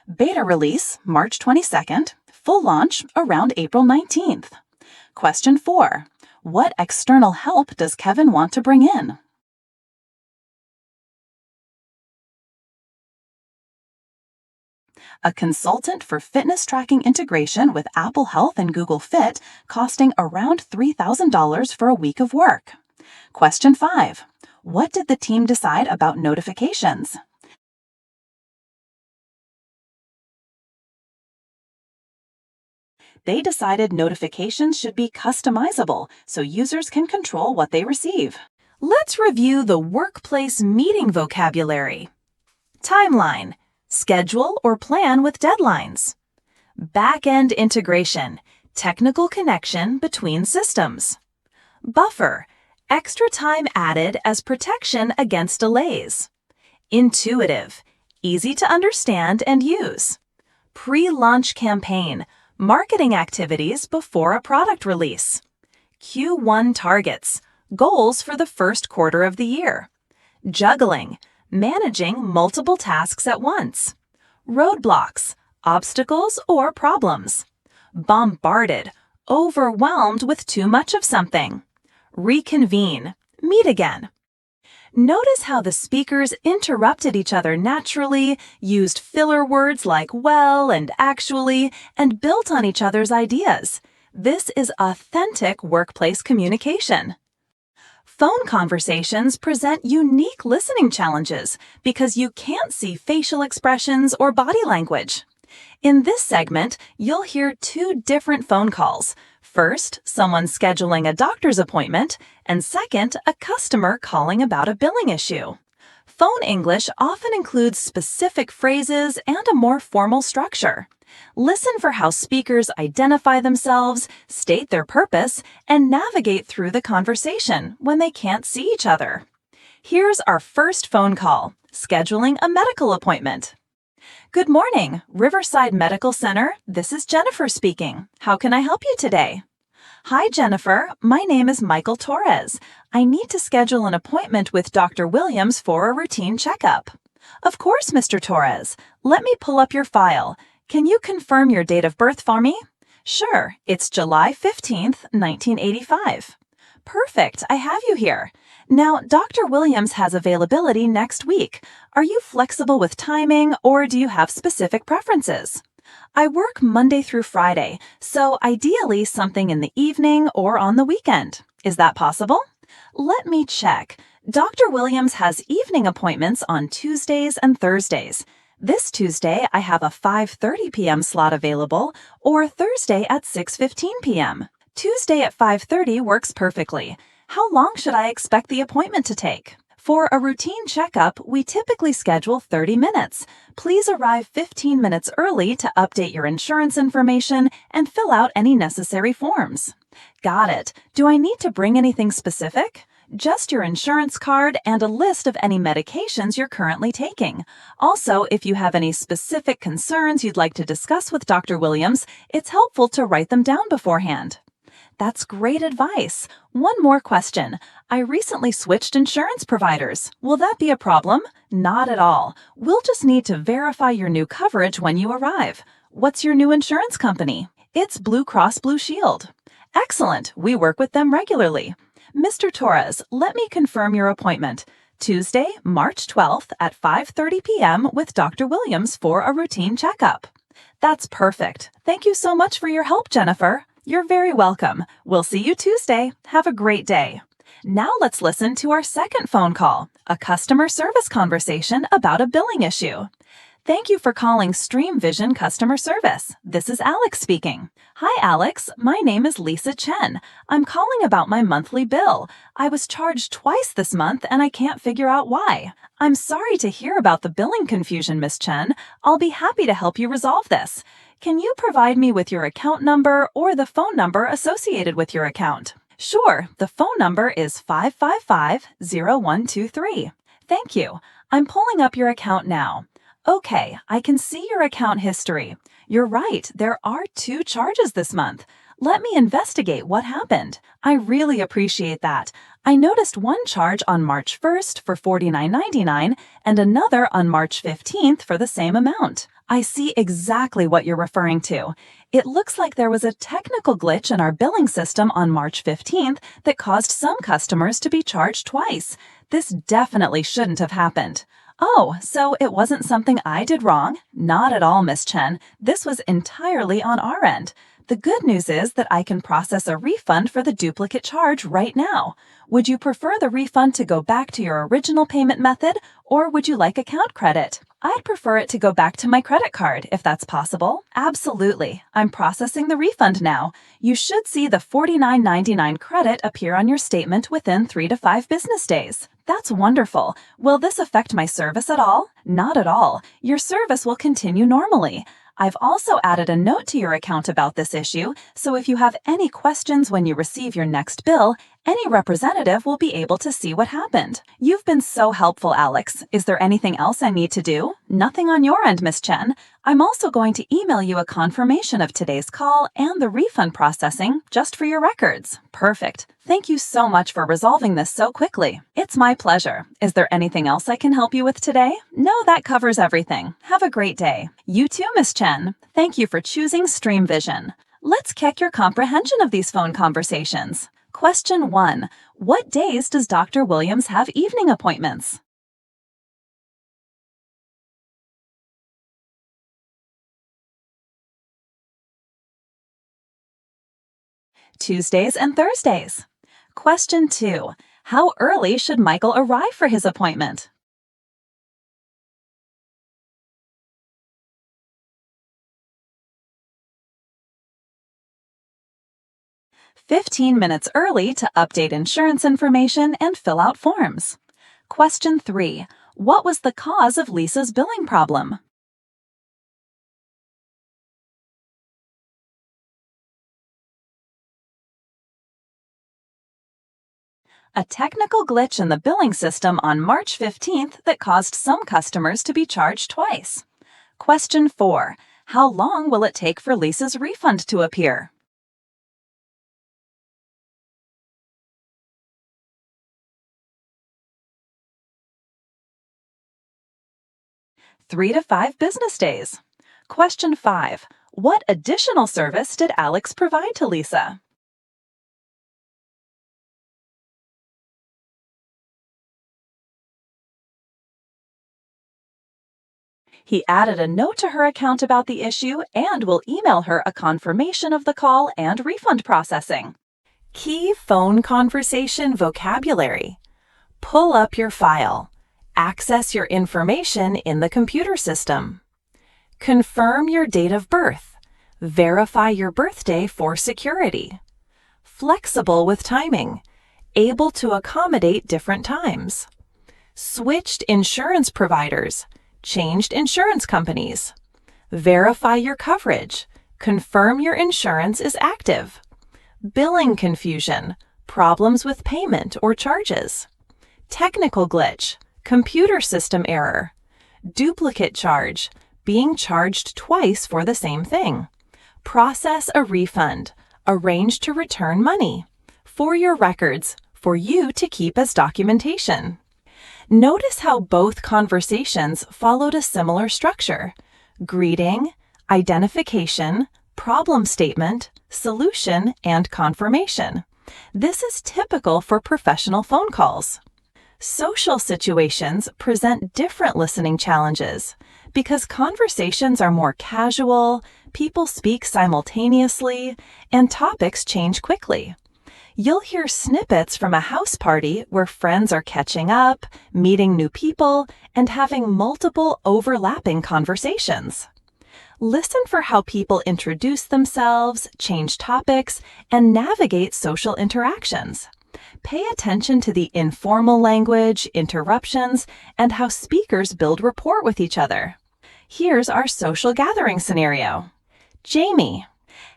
Beta release, March 22nd. Full launch, around April 19th. Question 4. What external help does Kevin want to bring in? A consultant for fitness tracking integration with Apple Health and Google Fit, costing around $3,000 for a week of work. Question 5. What did the team decide about notifications? They decided notifications should be customizable so users can control what they receive. Let's review the workplace meeting vocabulary. Timeline. Schedule or plan with deadlines. Back-end integration. Technical connection between systems. Buffer. Extra time added as protection against delays. Intuitive. Easy to understand and use. Pre-launch campaign. Marketing activities before a product release. Q1 targets. Goals for the first quarter of the year. Juggling. Managing multiple tasks at once. Roadblocks. Obstacles or problems. Bombarded. Overwhelmed with too much of something. Reconvene. Meet again. Notice how the speakers interrupted each other naturally, used filler words like well and actually, and built on each other's ideas. This is authentic workplace communication. Phone conversations present unique listening challenges because you can't see facial expressions or body language. In this segment, you'll hear 2 different phone calls. First, someone scheduling a doctor's appointment, and second, a customer calling about a billing issue. Phone English often includes specific phrases and a more formal structure. Listen for how speakers identify themselves, state their purpose, and navigate through the conversation when they can't see each other. Here's our first phone call, scheduling a medical appointment. Good morning, Riverside Medical Center. This is Jennifer speaking. How can I help you today? Hi, Jennifer. My name is Michael Torres. I need to schedule an appointment with Dr. Williams for a routine checkup. Of course, Mr. Torres. Let me pull up your file. Can you confirm your date of birth for me? Sure, it's July 15th, 1985. Perfect, I have you here. Now, Dr. Williams has availability next week. Are you flexible with timing, or do you have specific preferences? I work Monday through Friday, so ideally something in the evening or on the weekend. Is that possible? Let me check. Dr. Williams has evening appointments on Tuesdays and Thursdays. This Tuesday, I have a 5:30 p.m. slot available, or Thursday at 6:15 p.m. Tuesday at 5:30 works perfectly. How long should I expect the appointment to take? For a routine checkup, we typically schedule 30 minutes. Please arrive 15 minutes early to update your insurance information and fill out any necessary forms. Got it. Do I need to bring anything specific? Just your insurance card and a list of any medications you're currently taking. Also, if you have any specific concerns you'd like to discuss with Dr. Williams, it's helpful to write them down beforehand. That's great advice. One more question. I recently switched insurance providers. Will that be a problem? Not at all. We'll just need to verify your new coverage when you arrive. What's your new insurance company? It's Blue Cross Blue Shield. Excellent. We work with them regularly. Mr. Torres, let me confirm your appointment. Tuesday, March 12th at 5:30 p.m. with Dr. Williams for a routine checkup. That's perfect. Thank you so much for your help, Jennifer. You're very welcome. We'll see you Tuesday. Have a great day. Now let's listen to our second phone call, a customer service conversation about a billing issue. Thank you for calling Stream Vision Customer Service. This is Alex speaking. Hi, Alex. My name is Lisa Chen. I'm calling about my monthly bill. I was charged twice this month and I can't figure out why. I'm sorry to hear about the billing confusion, Miss Chen. I'll be happy to help you resolve this. Can you provide me with your account number or the phone number associated with your account? Sure. The phone number is 555-0123. Thank you. I'm pulling up your account now. Okay, I can see your account history. You're right, there are 2 charges this month. Let me investigate what happened. I really appreciate that. I noticed one charge on March 1st for $49.99 and another on March 15th for the same amount. I see exactly what you're referring to. It looks like there was a technical glitch in our billing system on March 15th that caused some customers to be charged twice. This definitely shouldn't have happened. Oh, so it wasn't something I did wrong? Not at all, Miss Chen. This was entirely on our end. The good news is that I can process a refund for the duplicate charge right now. Would you prefer the refund to go back to your original payment method, or would you like account credit? I'd prefer it to go back to my credit card, if that's possible. Absolutely. I'm processing the refund now. You should see the $49.99 credit appear on your statement within 3 to 5 business days. That's wonderful. Will this affect my service at all? Not at all. Your service will continue normally. I've also added a note to your account about this issue, so if you have any questions when you receive your next bill, any representative will be able to see what happened. You've been so helpful, Alex. Is there anything else I need to do? Nothing on your end, Miss Chen. I'm also going to email you a confirmation of today's call and the refund processing just for your records. Perfect. Thank you so much for resolving this so quickly. It's my pleasure. Is there anything else I can help you with today? No, that covers everything. Have a great day. You too, Miss Chen. Thank you for choosing Stream Vision. Let's check your comprehension of these phone conversations. Question 1. What days does Dr. Williams have evening appointments? Tuesdays and Thursdays. Question 2. How early should Michael arrive for his appointment? "15 minutes early to update insurance information and fill out forms." Question 3. What was the cause of Lisa's billing problem? A technical glitch in the billing system on March 15th that caused some customers to be charged twice. Question 4. How long will it take for Lisa's refund to appear? Three to 5 business days. Question 5. What additional service did Alex provide to Lisa? He added a note to her account about the issue and will email her a confirmation of the call and refund processing. Key phone conversation vocabulary. Pull up your file. Access your information in the computer system. Confirm your date of birth. Verify your birthday for security. Flexible with timing. Able to accommodate different times. Switched insurance providers. Changed insurance companies. Verify your coverage. Confirm your insurance is active. Billing confusion. Problems with payment or charges. Technical glitch. Computer system error. Duplicate charge. Being charged twice for the same thing. Process a refund. Arrange to return money. For your records, for you to keep as documentation. Notice how both conversations followed a similar structure: greeting, identification, problem statement, solution, and confirmation. This is typical for professional phone calls. Social situations present different listening challenges because conversations are more casual, people speak simultaneously, and topics change quickly. You'll hear snippets from a house party where friends are catching up, meeting new people, and having multiple overlapping conversations. Listen for how people introduce themselves, change topics, and navigate social interactions. Pay attention to the informal language, interruptions, and how speakers build rapport with each other. Here's our social gathering scenario. Jamie.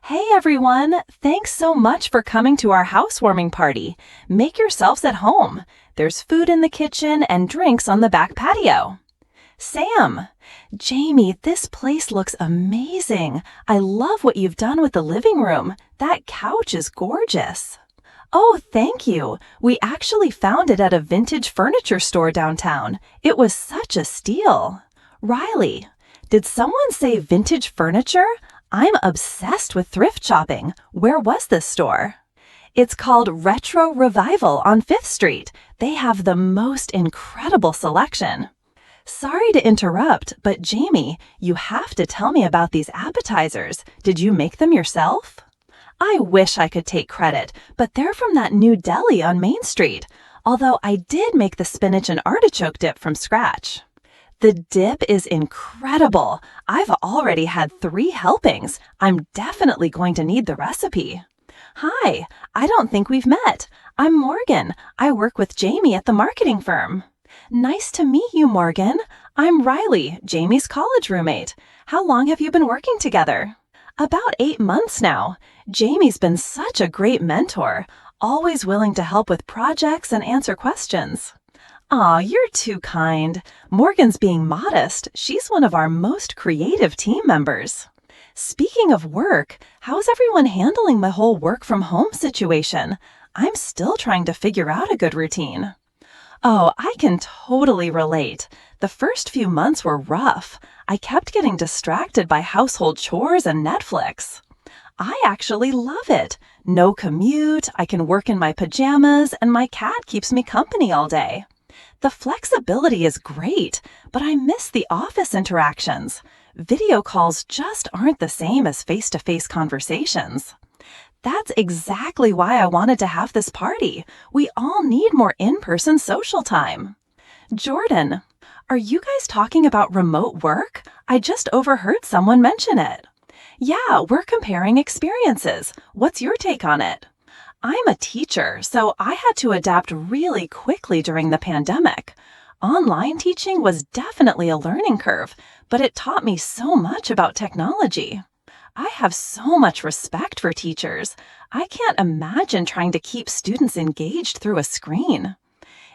Hey everyone, thanks so much for coming to our housewarming party. Make yourselves at home. There's food in the kitchen and drinks on the back patio. Sam. Jamie, this place looks amazing. I love what you've done with the living room. That couch is gorgeous. Oh, thank you. We actually found it at a vintage furniture store downtown. It was such a steal. Riley. Did someone say vintage furniture? I'm obsessed with thrift shopping. Where was this store? It's called Retro Revival on 5th Street. They have the most incredible selection. Sorry to interrupt, but Jamie, you have to tell me about these appetizers. Did you make them yourself? I wish I could take credit, but they're from that new deli on Main Street, although I did make the spinach and artichoke dip from scratch. The dip is incredible. I've already had 3 helpings. I'm definitely going to need the recipe. Hi, I don't think we've met. I'm Morgan. I work with Jamie at the marketing firm. Nice to meet you, Morgan. I'm Riley, Jamie's college roommate. How long have you been working together? About 8 months now. Jamie's been such a great mentor, always willing to help with projects and answer questions. Aw, you're too kind. Morgan's being modest. She's one of our most creative team members. Speaking of work, how's everyone handling the whole work from home situation? I'm still trying to figure out a good routine. Oh, I can totally relate. The first few months were rough. I kept getting distracted by household chores and Netflix. I actually love it. No commute, I can work in my pajamas, and my cat keeps me company all day. The flexibility is great, but I miss the office interactions. Video calls just aren't the same as face-to-face conversations. That's exactly why I wanted to have this party. We all need more in-person social time. Jordan, are you guys talking about remote work? I just overheard someone mention it. Yeah, we're comparing experiences. What's your take on it? I'm a teacher, so I had to adapt really quickly during the pandemic. Online teaching was definitely a learning curve, but it taught me so much about technology. I have so much respect for teachers. I can't imagine trying to keep students engaged through a screen.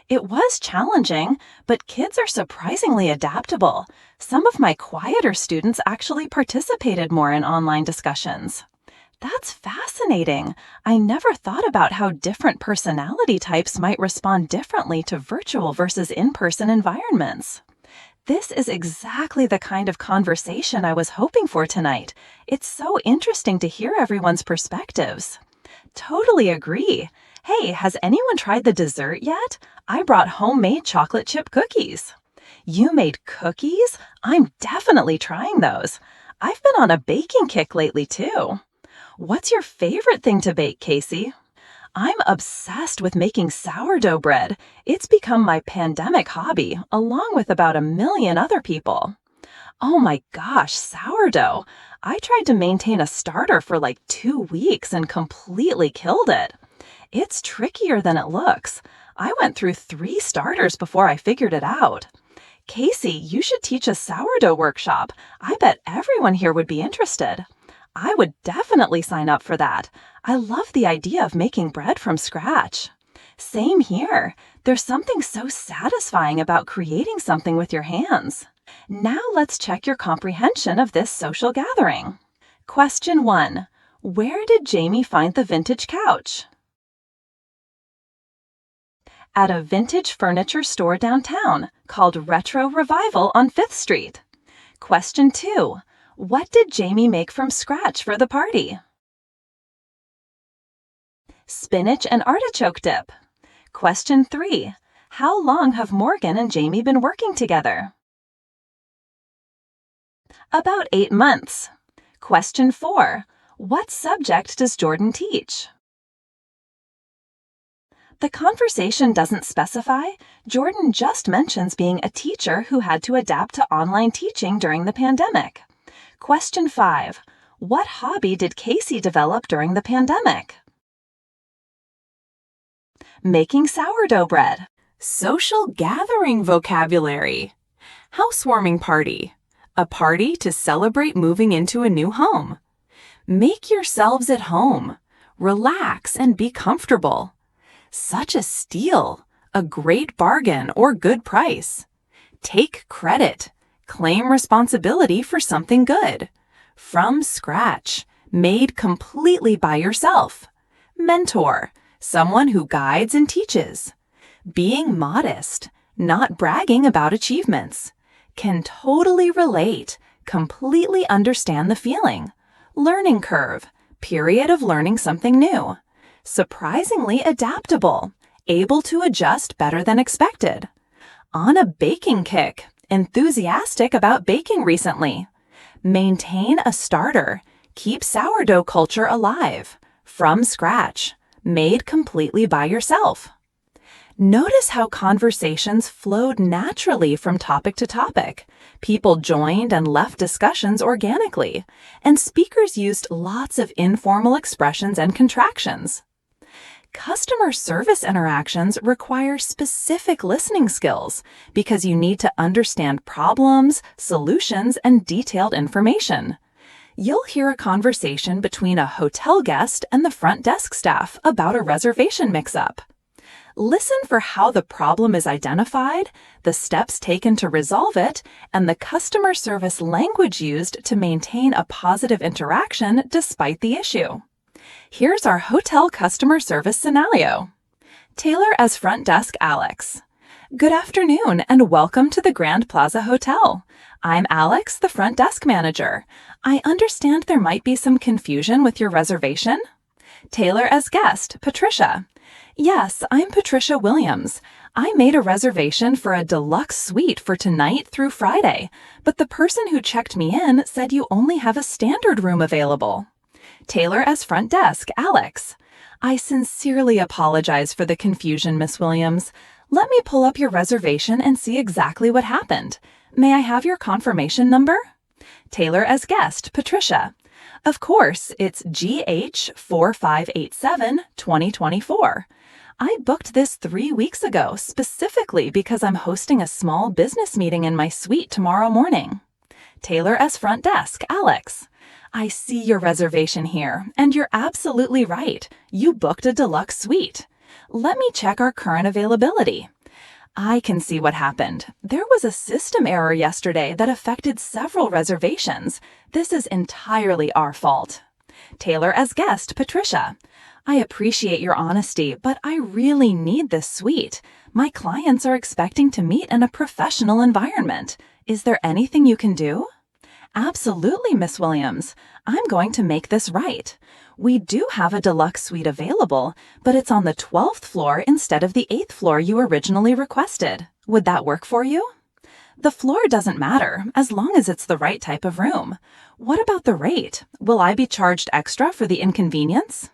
It was challenging, but kids are surprisingly adaptable. Some of my quieter students actually participated more in online discussions. That's fascinating. I never thought about how different personality types might respond differently to virtual versus in-person environments. This is exactly the kind of conversation I was hoping for tonight. It's so interesting to hear everyone's perspectives. Totally agree. Hey, has anyone tried the dessert yet? I brought homemade chocolate chip cookies. You made cookies? I'm definitely trying those. I've been on a baking kick lately too. What's your favorite thing to bake, Casey? I'm obsessed with making sourdough bread. It's become my pandemic hobby, along with about 1 million other people. Oh my gosh, sourdough! I tried to maintain a starter for like 2 weeks and completely killed it. It's trickier than it looks. I went through 3 starters before I figured it out. Casey, you should teach a sourdough workshop. I bet everyone here would be interested. I would definitely sign up for that. I love the idea of making bread from scratch. Same here. There's something so satisfying about creating something with your hands. Now let's check your comprehension of this social gathering. Question 1. Where did Jamie find the vintage couch? At a vintage furniture store downtown called Retro Revival on 5th Street. Question 2. What did Jamie make from scratch for the party? Spinach and artichoke dip. Question 3. How long have Morgan and Jamie been working together? About 8 months. Question 4. What subject does Jordan teach? The conversation doesn't specify. Jordan just mentions being a teacher who had to adapt to online teaching during the pandemic. Question 5. What hobby did Casey develop during the pandemic? Making sourdough bread. Social gathering vocabulary. Housewarming party. A party to celebrate moving into a new home. Make yourselves at home. Relax and be comfortable. Such a steal, a great bargain or good price. Take credit, claim responsibility for something good. From scratch, made completely by yourself. Mentor, someone who guides and teaches. Being modest, not bragging about achievements. Can totally relate, completely understand the feeling. Learning curve, period of learning something new. Surprisingly adaptable, able to adjust better than expected. On a baking kick, enthusiastic about baking recently. Maintain a starter, keep sourdough culture alive. From scratch, made completely by yourself. Notice how conversations flowed naturally from topic to topic. People joined and left discussions organically, and speakers used lots of informal expressions and contractions. Customer service interactions require specific listening skills because you need to understand problems, solutions, and detailed information. You'll hear a conversation between a hotel guest and the front desk staff about a reservation mix-up. Listen for how the problem is identified, the steps taken to resolve it, and the customer service language used to maintain a positive interaction despite the issue. Here's our hotel customer service scenario. Taylor as front desk Alex. Good afternoon and welcome to the Grand Plaza Hotel. I'm Alex, the front desk manager. I understand there might be some confusion with your reservation. Taylor as guest, Patricia. Yes, I'm Patricia Williams. I made a reservation for a deluxe suite for tonight through Friday, but the person who checked me in said you only have a standard room available. Taylor as front desk, Alex. I sincerely apologize for the confusion, Miss Williams. Let me pull up your reservation and see exactly what happened. May I have your confirmation number? Taylor as guest, Patricia. Of course, it's GH4587-2024. I booked this 3 weeks ago specifically because I'm hosting a small business meeting in my suite tomorrow morning. Taylor as front desk, Alex. I see your reservation here, and you're absolutely right. You booked a deluxe suite. Let me check our current availability. I can see what happened. There was a system error yesterday that affected several reservations. This is entirely our fault. Taylor as guest, Patricia. I appreciate your honesty, but I really need this suite. My clients are expecting to meet in a professional environment. Is there anything you can do? Absolutely, Miss Williams. I'm going to make this right. We do have a deluxe suite available, but it's on the 12th floor instead of the 8th floor you originally requested. Would that work for you? The floor doesn't matter, as long as it's the right type of room. What about the rate? Will I be charged extra for the inconvenience?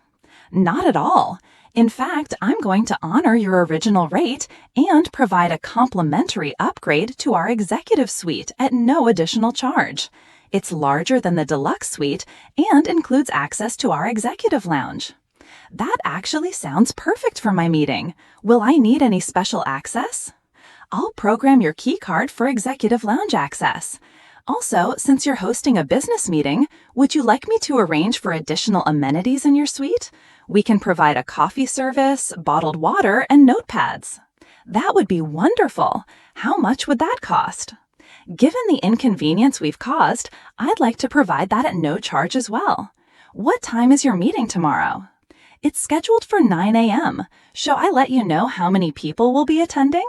Not at all. In fact, I'm going to honor your original rate and provide a complimentary upgrade to our executive suite at no additional charge. It's larger than the deluxe suite and includes access to our executive lounge. That actually sounds perfect for my meeting. Will I need any special access? I'll program your key card for executive lounge access. Also, since you're hosting a business meeting, would you like me to arrange for additional amenities in your suite? We can provide a coffee service, bottled water, and notepads. That would be wonderful. How much would that cost? Given the inconvenience we've caused, I'd like to provide that at no charge as well. What time is your meeting tomorrow? It's scheduled for 9 a.m. Shall I let you know how many people will be attending?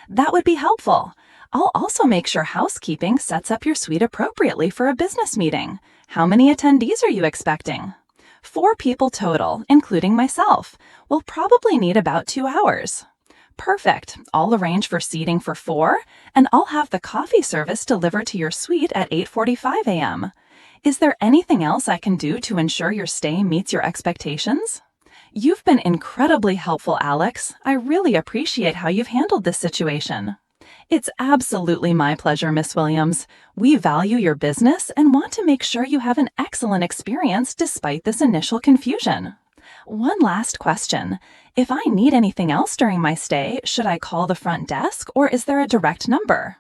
That would be helpful. I'll also make sure housekeeping sets up your suite appropriately for a business meeting. How many attendees are you expecting? 4 people total, including myself. We'll probably need about 2 hours. Perfect. I'll arrange for seating for 4, and I'll have the coffee service delivered to your suite at 8:45 a.m. Is there anything else I can do to ensure your stay meets your expectations? You've been incredibly helpful, Alex. I really appreciate how you've handled this situation. It's absolutely my pleasure, Miss Williams. We value your business and want to make sure you have an excellent experience despite this initial confusion. One last question. If I need anything else during my stay, should I call the front desk or is there a direct number?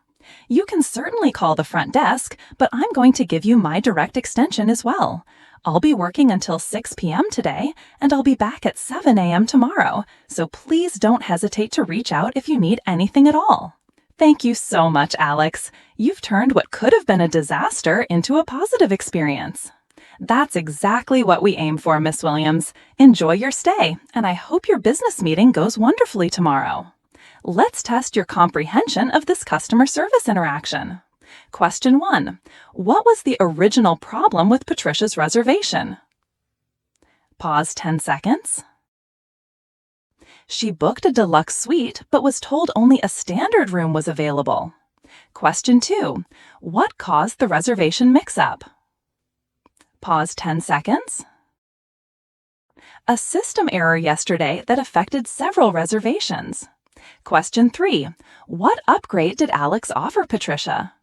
You can certainly call the front desk, but I'm going to give you my direct extension as well. I'll be working until 6 p.m. today, and I'll be back at 7 a.m. tomorrow, so please don't hesitate to reach out if you need anything at all. Thank you so much, Alex. You've turned what could have been a disaster into a positive experience. That's exactly what we aim for, Miss Williams. Enjoy your stay, and I hope your business meeting goes wonderfully tomorrow. Let's test your comprehension of this customer service interaction. Question 1. What was the original problem with Patricia's reservation? Pause 10 seconds. She booked a deluxe suite, but was told only a standard room was available. Question 2. What caused the reservation mix-up? Pause 10 seconds. A system error yesterday that affected several reservations. Question 3. What upgrade did Alex offer Patricia?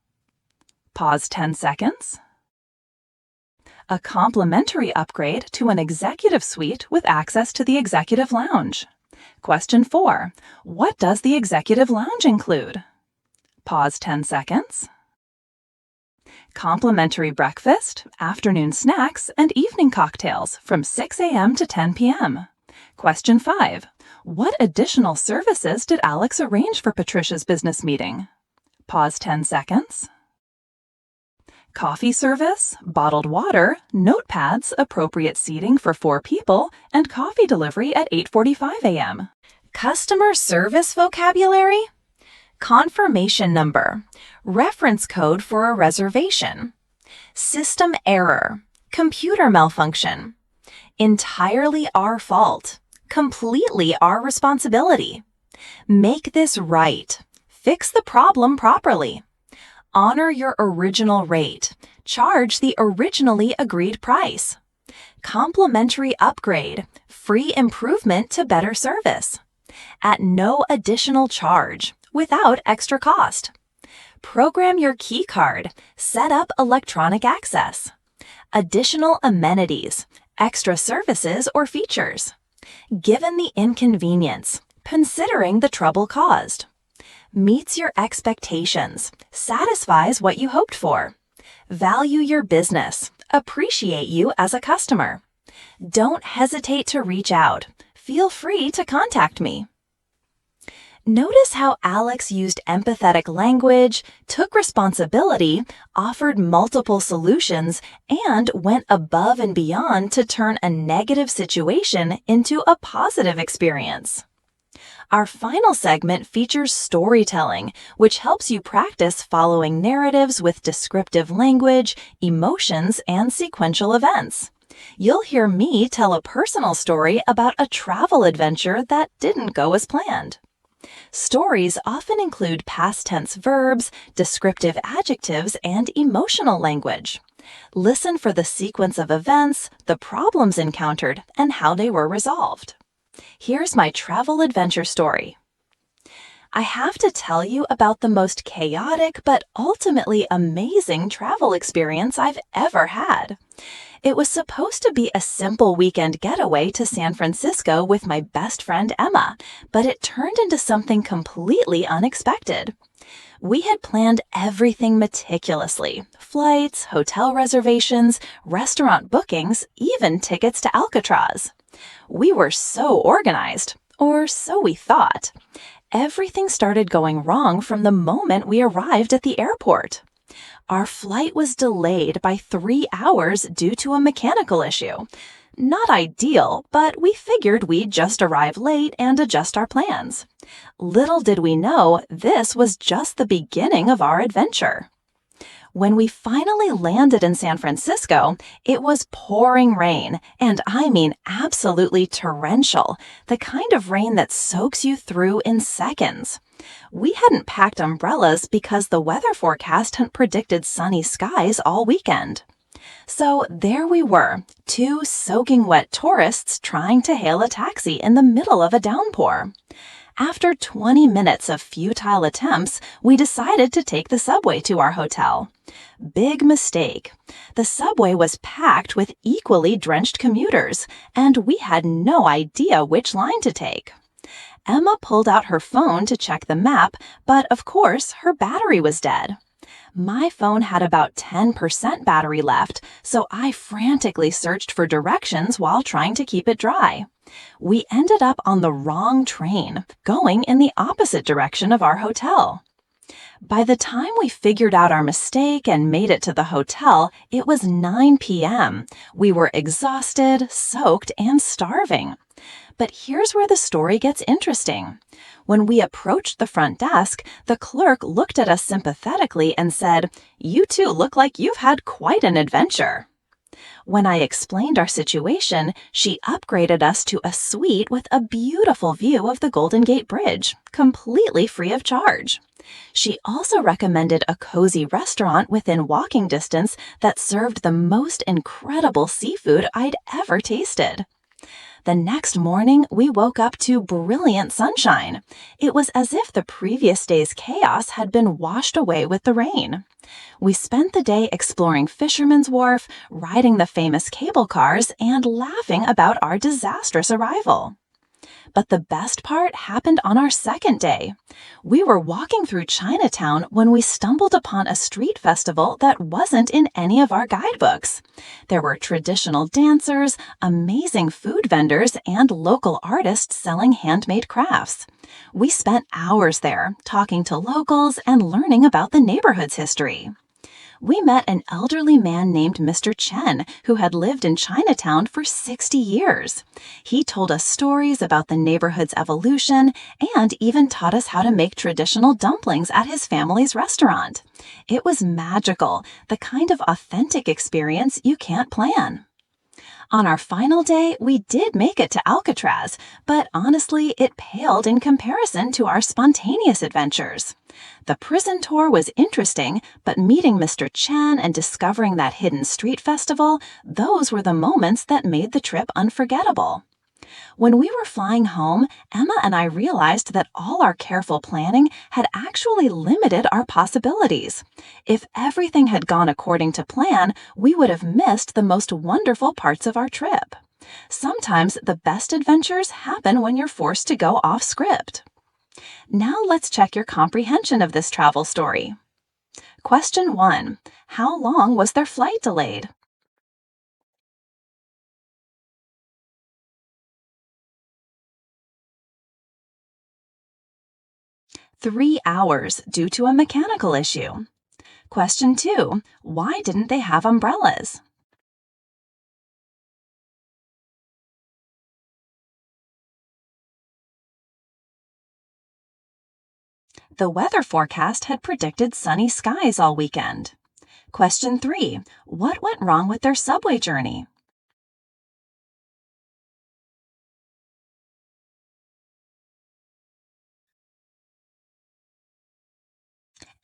Pause 10 seconds. A complimentary upgrade to an executive suite with access to the executive lounge. Question 4. What does the executive lounge include? Pause 10 seconds. Complimentary breakfast, afternoon snacks, and evening cocktails from 6 a.m. to 10 p.m. Question 5. What additional services did Alex arrange for Patricia's business meeting? Pause 10 seconds. Coffee service, bottled water, notepads, appropriate seating for 4 people, and coffee delivery at 8:45 a.m. Customer service vocabulary? Confirmation number, reference code for a reservation, system error, computer malfunction, entirely our fault, completely our responsibility, make this right, fix the problem properly, honor your original rate, charge the originally agreed price, complimentary upgrade, free improvement to better service, at no additional charge, without extra cost. Program your key card, set up electronic access. Additional amenities, extra services or features. Given the inconvenience, considering the trouble caused. Meets your expectations, satisfies what you hoped for. Value your business, appreciate you as a customer. Don't hesitate to reach out. Feel free to contact me. Notice how Alex used empathetic language, took responsibility, offered multiple solutions, and went above and beyond to turn a negative situation into a positive experience. Our final segment features storytelling, which helps you practice following narratives with descriptive language, emotions, and sequential events. You'll hear me tell a personal story about a travel adventure that didn't go as planned. Stories often include past tense verbs, descriptive adjectives, and emotional language. Listen for the sequence of events, the problems encountered, and how they were resolved. Here's my travel adventure story. I have to tell you about the most chaotic but ultimately amazing travel experience I've ever had. It was supposed to be a simple weekend getaway to San Francisco with my best friend Emma, but it turned into something completely unexpected. We had planned everything meticulously: flights, hotel reservations, restaurant bookings, even tickets to Alcatraz. We were so organized, or so we thought. Everything started going wrong from the moment we arrived at the airport. Our flight was delayed by 3 hours due to a mechanical issue. Not ideal, but we figured we'd just arrive late and adjust our plans. Little did we know this was just the beginning of our adventure. When we finally landed in San Francisco, it was pouring rain, and I mean absolutely torrential, the kind of rain that soaks you through in seconds. We hadn't packed umbrellas because the weather forecast had predicted sunny skies all weekend. So there we were, two soaking wet tourists trying to hail a taxi in the middle of a downpour. After 20 minutes of futile attempts, we decided to take the subway to our hotel. Big mistake. The subway was packed with equally drenched commuters, and we had no idea which line to take. Emma pulled out her phone to check the map, but of course, her battery was dead. My phone had about 10% battery left, so I frantically searched for directions while trying to keep it dry. We ended up on the wrong train, going in the opposite direction of our hotel. By the time we figured out our mistake and made it to the hotel, it was 9 p.m. We were exhausted, soaked, and starving. But here's where the story gets interesting. When we approached the front desk, the clerk looked at us sympathetically and said, "You two look like you've had quite an adventure." When I explained our situation, she upgraded us to a suite with a beautiful view of the Golden Gate Bridge, completely free of charge. She also recommended a cozy restaurant within walking distance that served the most incredible seafood I'd ever tasted. The next morning, we woke up to brilliant sunshine. It was as if the previous day's chaos had been washed away with the rain. We spent the day exploring Fisherman's Wharf, riding the famous cable cars, and laughing about our disastrous arrival. But the best part happened on our second day. We were walking through Chinatown when we stumbled upon a street festival that wasn't in any of our guidebooks. There were traditional dancers, amazing food vendors, and local artists selling handmade crafts. We spent hours there, talking to locals and learning about the neighborhood's history. We met an elderly man named Mr. Chen who had lived in Chinatown for 60 years. He told us stories about the neighborhood's evolution and even taught us how to make traditional dumplings at his family's restaurant. It was magical, the kind of authentic experience you can't plan. On our final day, we did make it to Alcatraz, but honestly, it paled in comparison to our spontaneous adventures. The prison tour was interesting, but meeting Mr. Chen and discovering that hidden street festival, those were the moments that made the trip unforgettable. When we were flying home, Emma and I realized that all our careful planning had actually limited our possibilities. If everything had gone according to plan, we would have missed the most wonderful parts of our trip. Sometimes the best adventures happen when you're forced to go off script. Now let's check your comprehension of this travel story. Question 1. How long was their flight delayed? "3 hours due to a mechanical issue." Question 2. Why didn't they have umbrellas? The weather forecast had predicted sunny skies all weekend. Question 3. What went wrong with their subway journey?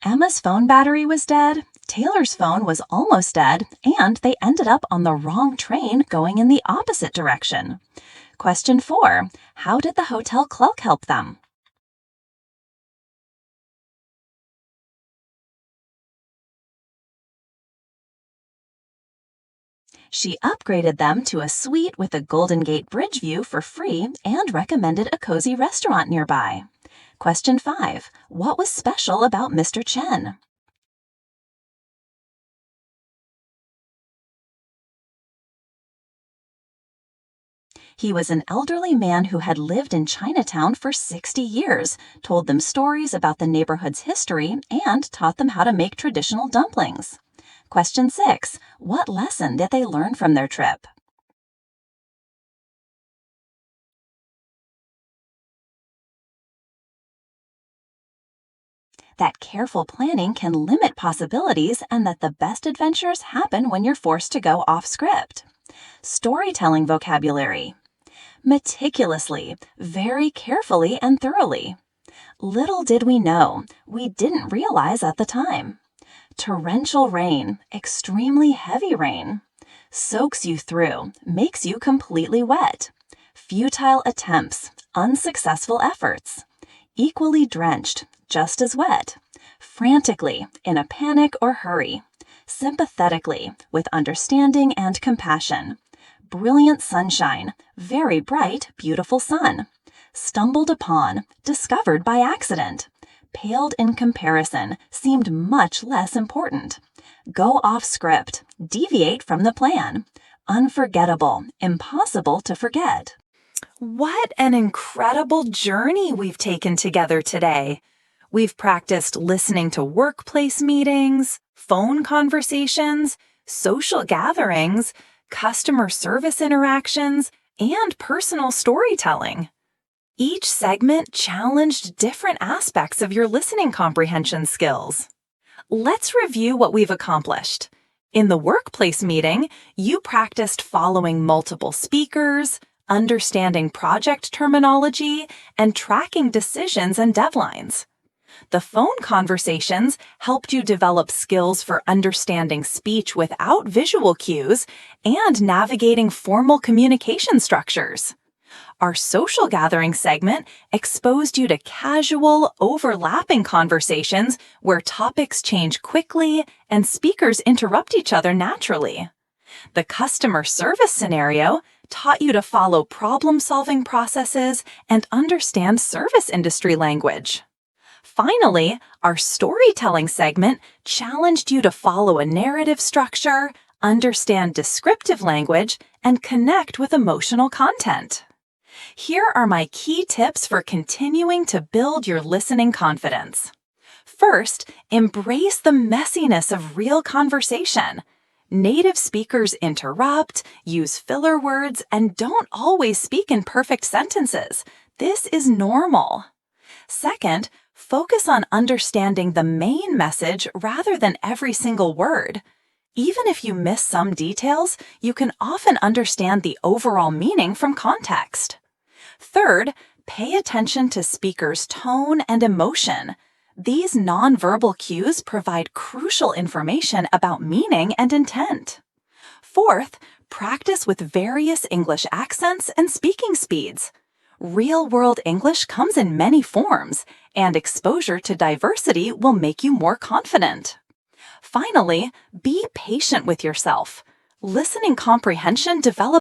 Emma's phone battery was dead, Taylor's phone was almost dead, and they ended up on the wrong train going in the opposite direction. Question 4. How did the hotel clerk help them? She upgraded them to a suite with a Golden Gate Bridge view for free and recommended a cozy restaurant nearby. Question 5. What was special about Mr. Chen? He was an elderly man who had lived in Chinatown for 60 years, told them stories about the neighborhood's history, and taught them how to make traditional dumplings. Question 6. What lesson did they learn from their trip? That careful planning can limit possibilities and that the best adventures happen when you're forced to go off script. Storytelling vocabulary. Meticulously, very carefully and thoroughly. Little did we know, we didn't realize at the time. Torrential rain, extremely heavy rain. Soaks you through, makes you completely wet. Futile attempts, unsuccessful efforts. Equally drenched, just as wet. Frantically, in a panic or hurry. Sympathetically, with understanding and compassion. Brilliant sunshine, very bright, beautiful sun. Stumbled upon, discovered by accident. Paled in comparison, seemed much less important. Go off script, deviate from the plan. Unforgettable, impossible to forget. What an incredible journey we've taken together today. We've practiced listening to workplace meetings, phone conversations, social gatherings, customer service interactions, and personal storytelling. Each segment challenged different aspects of your listening comprehension skills. Let's review what we've accomplished. In the workplace meeting, you practiced following multiple speakers, understanding project terminology, and tracking decisions and deadlines. The phone conversations helped you develop skills for understanding speech without visual cues and navigating formal communication structures. Our social gathering segment exposed you to casual, overlapping conversations where topics change quickly and speakers interrupt each other naturally. The customer service scenario taught you to follow problem-solving processes and understand service industry language. Finally, our storytelling segment challenged you to follow a narrative structure, understand descriptive language, and connect with emotional content. Here are my key tips for continuing to build your listening confidence. First, embrace the messiness of real conversation. Native speakers interrupt, use filler words, and don't always speak in perfect sentences. This is normal. Second, focus on understanding the main message rather than every single word. Even if you miss some details, you can often understand the overall meaning from context. Third, pay attention to speakers' tone and emotion. These nonverbal cues provide crucial information about meaning and intent. Fourth, practice with various English accents and speaking speeds. Real-world English comes in many forms, and exposure to diversity will make you more confident. Finally, be patient with yourself. Listening comprehension develops